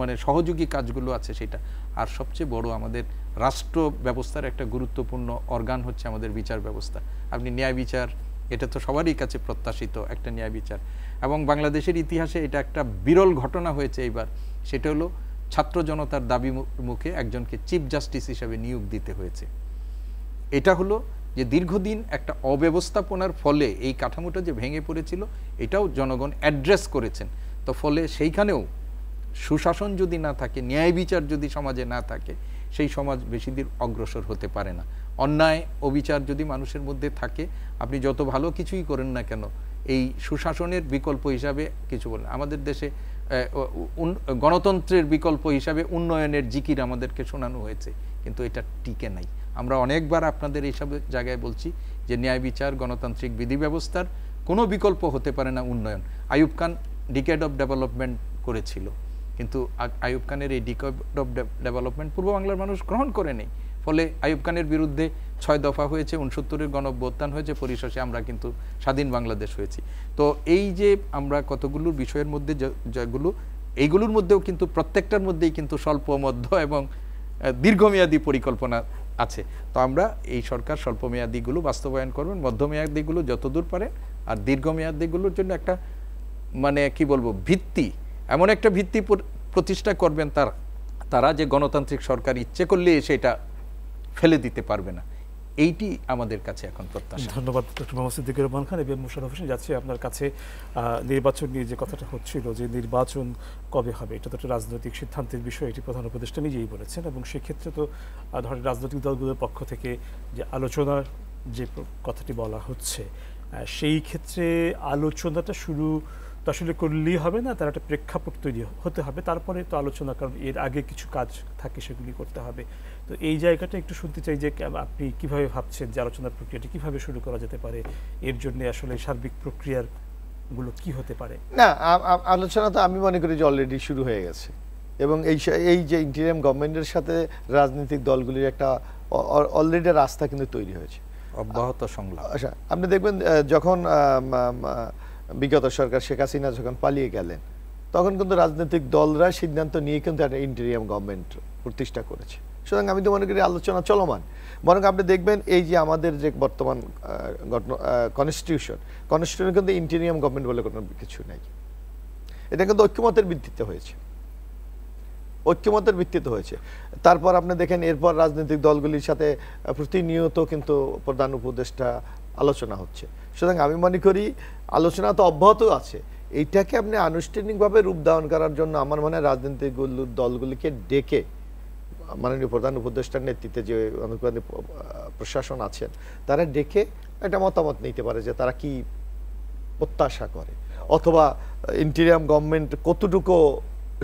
মানে সহযোগী কাজগুলো আছে সেটা, আর সবচেয়ে বড় আমাদের রাষ্ট্র ব্যবস্থার একটা গুরুত্বপূর্ণ অর্গান হচ্ছে আমাদের বিচার ব্যবস্থা। আপনি ন্যায় বিচার, এটা তো সবারই কাছে প্রত্যাশিত একটা ন্যায় বিচার, এবং বাংলাদেশের ইতিহাসে এটা একটা বিরল ঘটনা হয়েছে এইবার। সেটা হলো ছাত্র জনতার দাবি মুখে একজনকে চিফ জাস্টিস হিসেবে নিয়োগ দিতে হয়েছে। এটা হলো যে দীর্ঘদিন একটা অব্যবস্থাপনার ফলে এই কাঠামোটা যে ভেঙে পড়েছিল, এটাও জনগণ অ্যাড্রেস করেছেন। তো ফলে সেইখানেও সুশাসন যদি না থাকে, ন্যায় বিচার যদি সমাজে না থাকে, সেই সমাজ বেশি দিন অগ্রসর হতে পারে না। অন্যায় অবিচার যদি মানুষের মধ্যে থাকে, আপনি যত ভালো কিছুই করেন না কেন, এই সুশাসনের বিকল্প হিসাবে কিছু বলেন। আমাদের দেশে গণতন্ত্রের বিকল্প হিসাবে উন্নয়নের জিকির আমাদেরকে শোনানো হয়েছে, কিন্তু এটা টিকে নাই। আমরা অনেকবার আপনাদের এইসব জায়গায় বলছি যে ন্যায় বিচার, গণতান্ত্রিক বিধি ব্যবস্থার কোনো বিকল্প হতে পারে না উন্নয়ন। Ayub Khan decade of development করেছিল, কিন্তু আইয়ুব খানের এই ডিকেড অফ ডেভেলপমেন্ট পূর্ব বাংলার মানুষ গ্রহণ করে নেই। ফলে আইয়ুব খানের বিরুদ্ধে 6 দফা হয়েছে, 69-এর গণঅভ্যুত্থান হয়েছে, পরিশেষে আমরা কিন্তু স্বাধীন বাংলাদেশ হয়েছি। তো এই যে আমরা কতগুলো বিষয়ের মধ্যে যেগুলো, এইগুলোর মধ্যেও কিন্তু প্রত্যেকটার মধ্যেই কিন্তু স্বল্প, মধ্য এবং দীর্ঘমেয়াদী পরিকল্পনা আছে। তো আমরা এই সরকার স্বল্পমেয়াদীগুলো বাস্তবায়ন করবেন, মধ্যমেয়াদীগুলো যতদূর পারে, আর দীর্ঘমেয়াদীগুলোর জন্য একটা মানে কি বলবো ভিত্তি, এমন একটা ভিত্তি প্রতিষ্ঠা করবেন তারা যে গণতান্ত্রিক সরকার ইচ্ছে করলে সেটা ফেলে দিতে পারবে না। এইটি আমাদের কাছে এখন প্রত্যাশা। ধন্যবাদ ডক্টর মোহাম্মদ সিদ্দিকুর রহমান খান। এবং মোশাররফ হোসেন, যাচ্ছি আপনার কাছে। নির্বাচন নিয়ে যে কথাটা হচ্ছিল, যে নির্বাচন কবে হবে, এটা তো একটা রাজনৈতিক সিদ্ধান্তের বিষয়, এটি প্রধান উপদেষ্টা নিজেই বলেছেন। এবং সেক্ষেত্রে তো ধরেন রাজনৈতিক দলগুলোর পক্ষ থেকে যে আলোচনার যে কথাটি বলা হচ্ছে, সেই ক্ষেত্রে আলোচনাটা শুরু তো আসলে করলেই হবে না, তার একটা প্রেক্ষাপট তৈরি হতে হবে, তারপরে তো আলোচনা, কারণ এর আগে কিছু কাজ থাকে সেগুলি করতে হবে। তো এই জায়গাটা একটু শুনতে চাই যে আপনি কিভাবে ভাবছেন যে আলোচনার প্রক্রিয়াটি কিভাবে শুরু করা যেতে পারে, এর জন্য আসলে সার্বিক প্রক্রিয়াগুলো কি হতে পারে? না, আলোচনা তো আমি মনে করি যে অলরেডি শুরু হয়ে গেছে, এবং এই যে ইন্টিরিয়াম গভর্নমেন্টের সাথে রাজনৈতিক দলগুলির একটা অলরেডি রাস্তা কিন্তু তৈরি হয়েছে, অব্যাহত সংলাপ। আচ্ছা, আপনি দেখবেন যখন বিগত সরকার শেখ হাসিনা যখন পালিয়ে গেলেন, তখন কিন্তু রাজনৈতিক দলরা সিদ্ধান্ত নিয়ে কিন্তু একটা ইন্টিরিয়াম গভর্নমেন্ট প্রতিষ্ঠা করেছে। সুতরাং আমি তো মনে করি আলোচনা চলমান। বরং আপনি দেখবেন এই যে আমাদের যে বর্তমান কনস্টিটিউশন কিন্তু ইন্টিরিয়াম গভর্নমেন্ট বলে কোনো কিছু নেই। এটা কিন্তু ঐক্যমতের ভিত্তিতে হয়েছে। তারপর আপনি দেখেন এরপর রাজনৈতিক দলগুলির সাথে প্রতিনিয়ত কিন্তু প্রধান উপদেষ্টা আলোচনা হচ্ছে। সুতরাং আমি মনে করি আলোচনা তো অব্যাহত আছে। এইটাকে আপনি আনুষ্ঠানিকভাবে রূপদান করার জন্য আমার মনে হয় রাজনৈতিক দলগুলিকে ডেকে মাননীয় প্রধান উপদেষ্টার নেতৃত্বে যে প্রশাসন আছেন, তারা ডেকে একটা মতামত নিতে পারে যে তারা কি প্রত্যাশা করে, অথবা ইন্টিরিয়াম গভর্নমেন্ট কতটুকু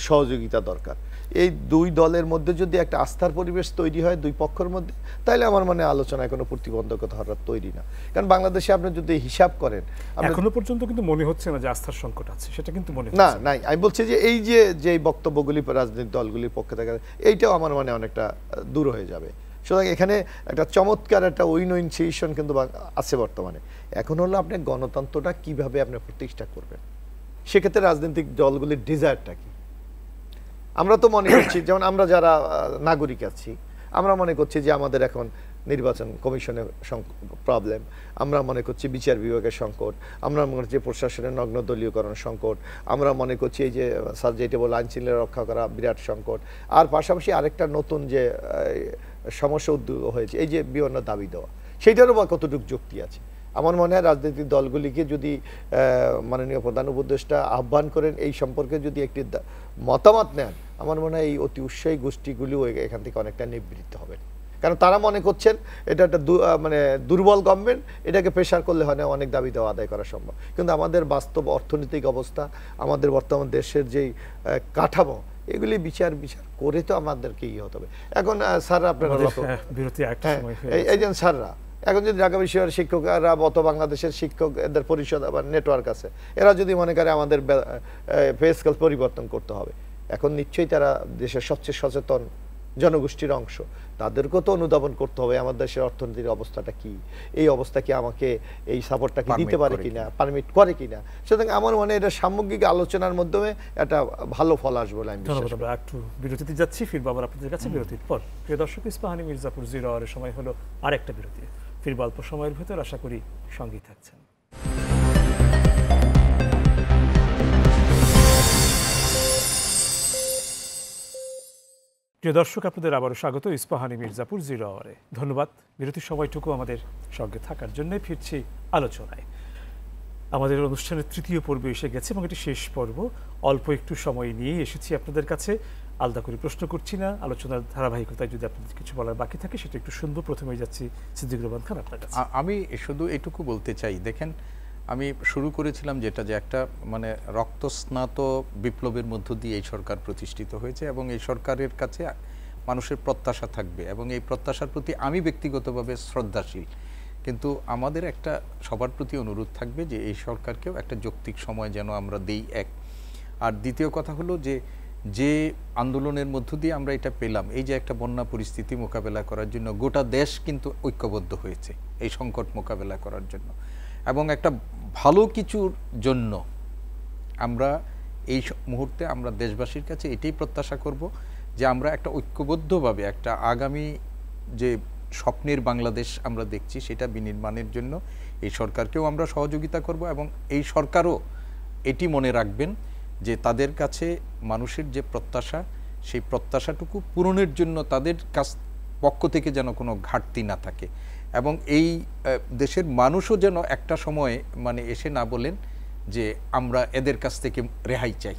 সহযোগিতা দরকার। এই দুই দলের মধ্যে যদি একটা আস্থার পরিবেশ তৈরি হয় দুই পক্ষের মধ্যে, তাহলে আমার মানে আলোচনায় কোনো প্রতিবন্ধকতা হওয়ার তৈরি না। কারণ বাংলাদেশে আপনি যদি হিসাব করেন, এখনো পর্যন্ত কিন্তু মনে হচ্ছে না যে আস্থার সংকট আছে, সেটা কিন্তু মনে না নাই। আমি বলছি যে এই যে বক্তব্যগুলি রাজনৈতিক দলগুলির পক্ষে থেকে, এইটাও আমার মানে অনেকটা দূর হয়ে যাবে। সুতরাং এখানে একটা চমৎকার একটা উইন সিচুয়েশন কিন্তু আছে বর্তমানে। এখন হলো আপনি গণতন্ত্রটা কিভাবে আপনি প্রতিষ্ঠা করবেন, সেক্ষেত্রে রাজনৈতিক দলগুলির ডিজায়ারটা কি। আমরা তো মনে করছি, যেমন আমরা যারা নাগরিক আছি, আমরা মনে করছি যে আমাদের এখন নির্বাচন কমিশনের প্রবলেম, আমরা মনে করছি বিচার বিভাগের সংকট, আমরা মনে করছি প্রশাসনের নগ্ন দলীয়করণ সংকট, আমরা মনে করছি এই যে সাবজেক্টেবল আইন শৃঙ্খলা রক্ষা করা বিরাট সংকট, আর পাশাপাশি আরেকটা নতুন যে সমস্যা উদ্যোগ হয়েছে, এই যে বিভিন্ন দাবি দেওয়া, সেইটারও বা কতটুকু যুক্তি আছে। আমার মনে হয় রাজনৈতিক দলগুলিকে যদি মাননীয় প্রধান উপদেষ্টা আহ্বান করেন, এই সম্পর্কে যদি একটি মতামত নেন, আমার মনে হয় এই অতি উৎসাহী গোষ্ঠীগুলিও এখান থেকে অনেকটা নিবৃত্ত হবে। কারণ তারা মনে করছেন এটা একটা মানে দুর্বল গভর্নমেন্ট, এটাকে প্রেশার করলে হয় না অনেক দাবি দেওয়া আদায় করা সম্ভব। কিন্তু আমাদের বাস্তব অর্থনৈতিক অবস্থা, আমাদের বর্তমান দেশের যেই কাঠামো, এগুলি বিচার করে তো আমাদেরকে হতে হবে। এখন স্যার আপনারা এই যে স্যাররা এখন যদি ঢাকা বিশ্ববিদ্যালয়ের শিক্ষকরা অত বাংলাদেশের শিক্ষকদের পরিষদ আবার নেটওয়ার্ক আছে, এরা যদি মনে করে আমাদের পে স্কেল পরিবর্তন করতে হবে, এখন নিশ্চয়ই তারা দেশের সবচেয়ে সচেতন জনগোষ্ঠীর অংশ, তাদেরকেও তো অনুধাবন করতে হবে আমাদের দেশের অর্থনীতির অবস্থাটা কি, এই অবস্থা কি আমাকে এই সাপোর্টটা কি দিতে পারে কিনা, পারমিট করে কিনা। সুতরাং আমার মনে হয় এটা সামগ্রিক আলোচনার মাধ্যমে একটা ভালো ফল আসবে বলে আমি বিশ্বাস করি। আমরা একটু বিরতিতে যাচ্ছি, ফিরবো আবার আপনাদের কাছে বিরতির পর। প্রিয় দর্শক, ইস্পাহানি মির্জাপুর 0 আওয়ারের সময় হলো আরেকটা বিরতি। ফিরবো অল্প সময়ের ভেতর, আশা করি সঙ্গেই থাকছেন। প্রিয় দর্শক, আপনাদের আবারও স্বাগত ইস্পাহানি মির্জাপুর 0 আওয়ারে। ধন্যবাদ বিরতির সময়টুকু আমাদের সঙ্গে থাকার জন্য। ফিরছি আলোচনায়। আমাদের অনুষ্ঠানের তৃতীয় পর্বে এসে গেছে এবং এটি শেষ পর্ব। অল্প একটু সময় নিয়ে এসেছি আপনাদের কাছে, আলাদা করে প্রশ্ন করছি না। আলোচনার ধারাবাহিকতায় যদি আপনাদের কিছু বলার বাকি থাকে সেটা একটু শুনবো। প্রথমেই যাচ্ছি সিদ্দিকুর রহমান খান আপনার কাছে। আমি শুধু এটুকু বলতে চাই, দেখেন আমি শুরু করেছিলাম যেটা, যে একটা মানে রক্তস্নাত বিপ্লবের মধ্য দিয়ে এই সরকার প্রতিষ্ঠিত হয়েছে এবং এই সরকারের কাছে মানুষের প্রত্যাশা থাকবে এবং এই প্রত্যাশার প্রতি আমি ব্যক্তিগতভাবে শ্রদ্ধাশীল। কিন্তু আমাদের একটা সবার প্রতি অনুরোধ থাকবে যে এই সরকারকেও একটা যৌক্তিক সময় যেন আমরা দেই, এক। আর দ্বিতীয় কথা হলো যে আন্দোলনের মধ্য দিয়ে আমরা এটা পেলাম, এই যে একটা বন্যা পরিস্থিতি মোকাবেলা করার জন্য গোটা দেশ কিন্তু ঐক্যবদ্ধ হয়েছে এই সংকট মোকাবেলা করার জন্য, এবং একটা ভালো কিছুর জন্য আমরা এই মুহূর্তে আমরা দেশবাসীর কাছে এটাই প্রত্যাশা করব যে আমরা একটা ঐক্যবদ্ধভাবে একটা আগামী যে স্বপ্নের বাংলাদেশ আমরা দেখছি সেটা বিনির্মাণের জন্য এই সরকারকেও আমরা সহযোগিতা করব এবং এই সরকারও এটি মনে রাখবেন যে তাদের কাছে মানুষের যে প্রত্যাশা, সেই প্রত্যাশাটুকু পূরণের জন্য তাদের পক্ষ থেকে যেন কোনো ঘাটতি না থাকে এবং এই দেশের মানুষও যেন একটা সময় মানে এসে না বলেন যে আমরা এদের কাছ থেকে রেহাই চাই,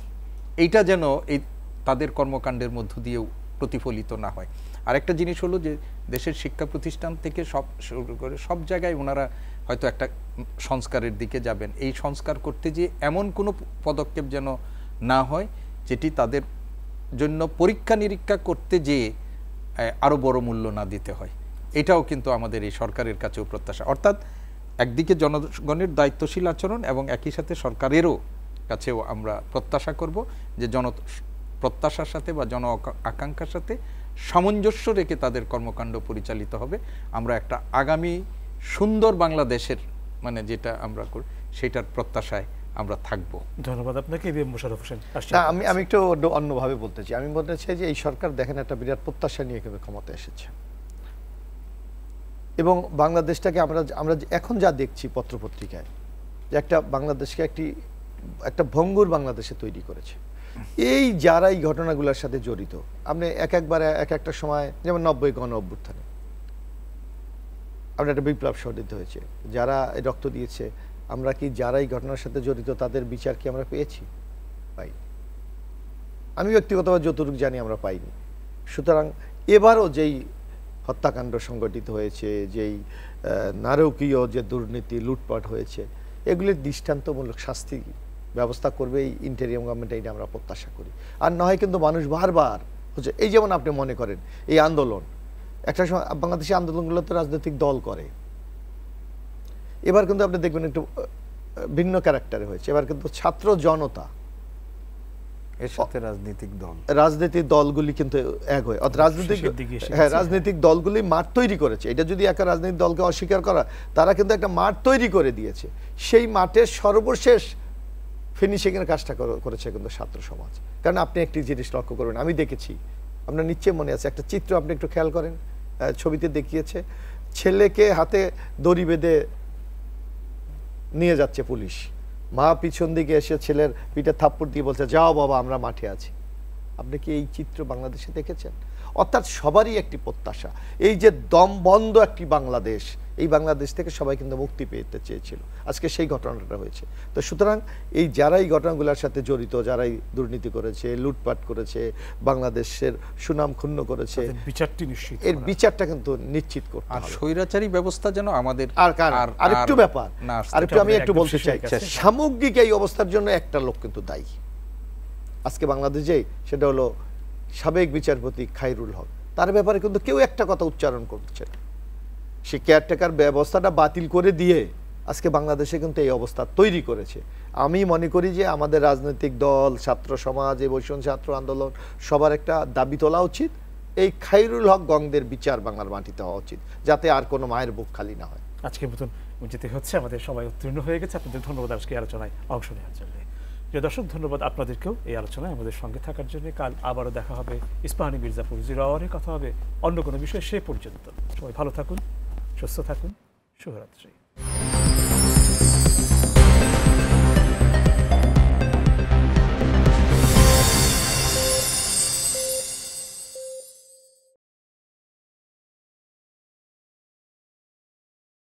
এইটা যেন এই তাদের কর্মকাণ্ডের মধ্য দিয়েও প্রতিফলিত না হয়। আরেকটা জিনিস হলো যে দেশের শিক্ষা প্রতিষ্ঠান থেকে সব শুরু করে সব জায়গায় ওনারা হয়তো একটা সংস্কারের দিকে যাবেন, এই সংস্কার করতে গিয়ে এমন কোনো পদক্ষেপ যেন না হয় যেটি তাদের জন্য পরীক্ষা নিরীক্ষা করতে যেয়ে আরও বড় মূল্য না দিতে হয়। এটাও কিন্তু আমাদের এই সরকারের কাছেও প্রত্যাশা, অর্থাৎ একদিকে জনগণের দায়িত্বশীল আচরণ এবং একই সাথে সরকারেরও কাছেও আমরা প্রত্যাশা করব যে প্রত্যাশার সাথে বা জন আকাঙ্ক্ষার সাথে সামঞ্জস্য রেখে তাদের কর্মকাণ্ড পরিচালিত হবে। আমরা একটা আগামী সুন্দর বাংলাদেশের মানে যেটা আমরা করি সেটার প্রত্যাশায় আমরা থাকব। ধন্যবাদ আপনাকে। মোশাররফ হোসেন, আমি একটু অন্যভাবে বলতে চাই। আমি বলতে চাই যে এই সরকার দেখেন একটা বিরাট প্রত্যাশা নিয়ে কিন্তু ক্ষমতা এসেছে এবং বাংলাদেশটাকে আমরা এখন যা দেখছি পত্রপত্রিকায় যে একটা বাংলাদেশকে একটা ভঙ্গুর বাংলাদেশে তৈরি করেছে। এই যারা এই ঘটনাগুলোর সাথে জড়িত, আপনি একবার এক একটা সময় যেমন 90 গণ অভ্যুত্থানে আপনার একটা বিপ্লব সংঘটিত হয়েছে, যারা রক্ত দিয়েছে, আমরা কি যারা এই ঘটনার সাথে জড়িত তাদের বিচার কি আমরা পেয়েছি? পাই। আমি ব্যক্তিগতভাবে যতটুকু জানি আমরা পাইনি। সুতরাং এবারও যেই হত্যাকাণ্ড সংঘটিত হয়েছে, যেই নারকীয় যে দুর্নীতি লুটপাট হয়েছে, এগুলির দৃষ্টান্তমূলক শাস্তি ব্যবস্থা করবে এই ইন্টেরিয়াম গভর্নমেন্ট, এইটা আমরা প্রত্যাশা করি। আর নয় কিন্তু মানুষ বারবার হচ্ছে, এই যেমন আপনি মনে করেন এই আন্দোলন, একটা সময় বাংলাদেশি আন্দোলনগুলো তো রাজনৈতিক দল করে, এবার কিন্তু আপনি দেখবেন একটু ভিন্ন ক্যারেক্টারে হয়েছে। এবার কিন্তু ছাত্র জনতা এর সাথে রাজনৈতিক দলগুলি কিন্তু এক হয়ে রাজনৈতিক দলগুলি মাঠ তৈরি করেছে। এটা যদি একটা রাজনৈতিক দলকে অস্বীকার করা, তারা কিন্তু একটা মাঠ তৈরি করে দিয়েছে। সেই মাঠের সর্বশেষ ফিনিশিং এর কাজটা করেছে কিন্তু ছাত্র সমাজ। কারণ আপনি একটি জিনিস লক্ষ্য করবেন, আমি দেখেছি, আপনার নিশ্চয়ই মনে আছে একটা চিত্র, আপনি একটু খেয়াল করেন, ছবিতে দেখিয়েছে ছেলেকে হাতে দড়ি বেঁধে নিয়ে যাচ্ছে পুলিশ, মা পিছন দিকে এসে ছেলের পিঠে থাপ্পড় দিয়ে বলছে, যাও বাবা আমরা মাঠে আছি। আপনি কি এই চিত্র বাংলাদেশে দেখেছেন? অর্থাৎ সবারই একটি প্রত্যাশা, এই যে দমবন্ধ একটি বাংলাদেশ, এই বাংলাদেশ থেকে সবাই কিন্তু মুক্তি পেতে চেয়েছিল। আজকে সেই ঘটনাটা হয়েছে। তো সুতরাং এই যারা এই ঘটনাগুলোর সাথে জড়িত, যারাই দুর্নীতি করেছে, লুটপাট করেছে, বাংলাদেশের সুনাম ক্ষুণ্ণ করেছে, বিচারটি নিশ্চিত, এর বিচারটা কিন্তু নিশ্চিত করতে আর হবে। স্বৈরাচারী ব্যবস্থা যেন আমাদের আরেকটু ব্যাপার, আমি একটু বলতে চাই, সামগ্রিক এই অবস্থার জন্য একটা লোক কিন্তু দায়ী আজকে বাংলাদেশে, সেটা হলো সাবেক বিচারপতি খায়রুল হক। তার ব্যাপারে কিন্তু কেউ একটা কথা উচ্চারণ করছে না। সে কেয়ারটেকার ব্যবস্থাটা বাতিল করে দিয়ে আজকে বাংলাদেশে কিন্তু এই অবস্থা তৈরি করেছে। আমি মনে করি যে আমাদের রাজনৈতিক দল, ছাত্র সমাজ, এই বৈষম্য ছাত্র আন্দোলন সবার একটা দাবি তোলা উচিত, এই খায়রুল হক গংদের বিচার বাংলার মাটিতে হওয়া উচিত, যাতে আর কোনো মায়ের বুক খালি না হয়। আজকের মতন যেতে হচ্ছে, আমাদের সবাই উত্তীর্ণ হয়ে গেছে। আপনাদের ধন্যবাদ আজকে এই আলোচনায় অংশ নেওয়ার জন্য। প্রিয় দর্শক, ধন্যবাদ আপনাদেরকেও এই আলোচনায় আমাদের সঙ্গে থাকার জন্য। কাল আবারও দেখা হবে ইস্পাহানি মির্জাপুর 0 আওয়ারে, কথা হবে অন্য কোনো বিষয়ে। সে পর্যন্ত সবাই ভালো থাকুন, সুস্থ থাকুন, শুভরাত্রি।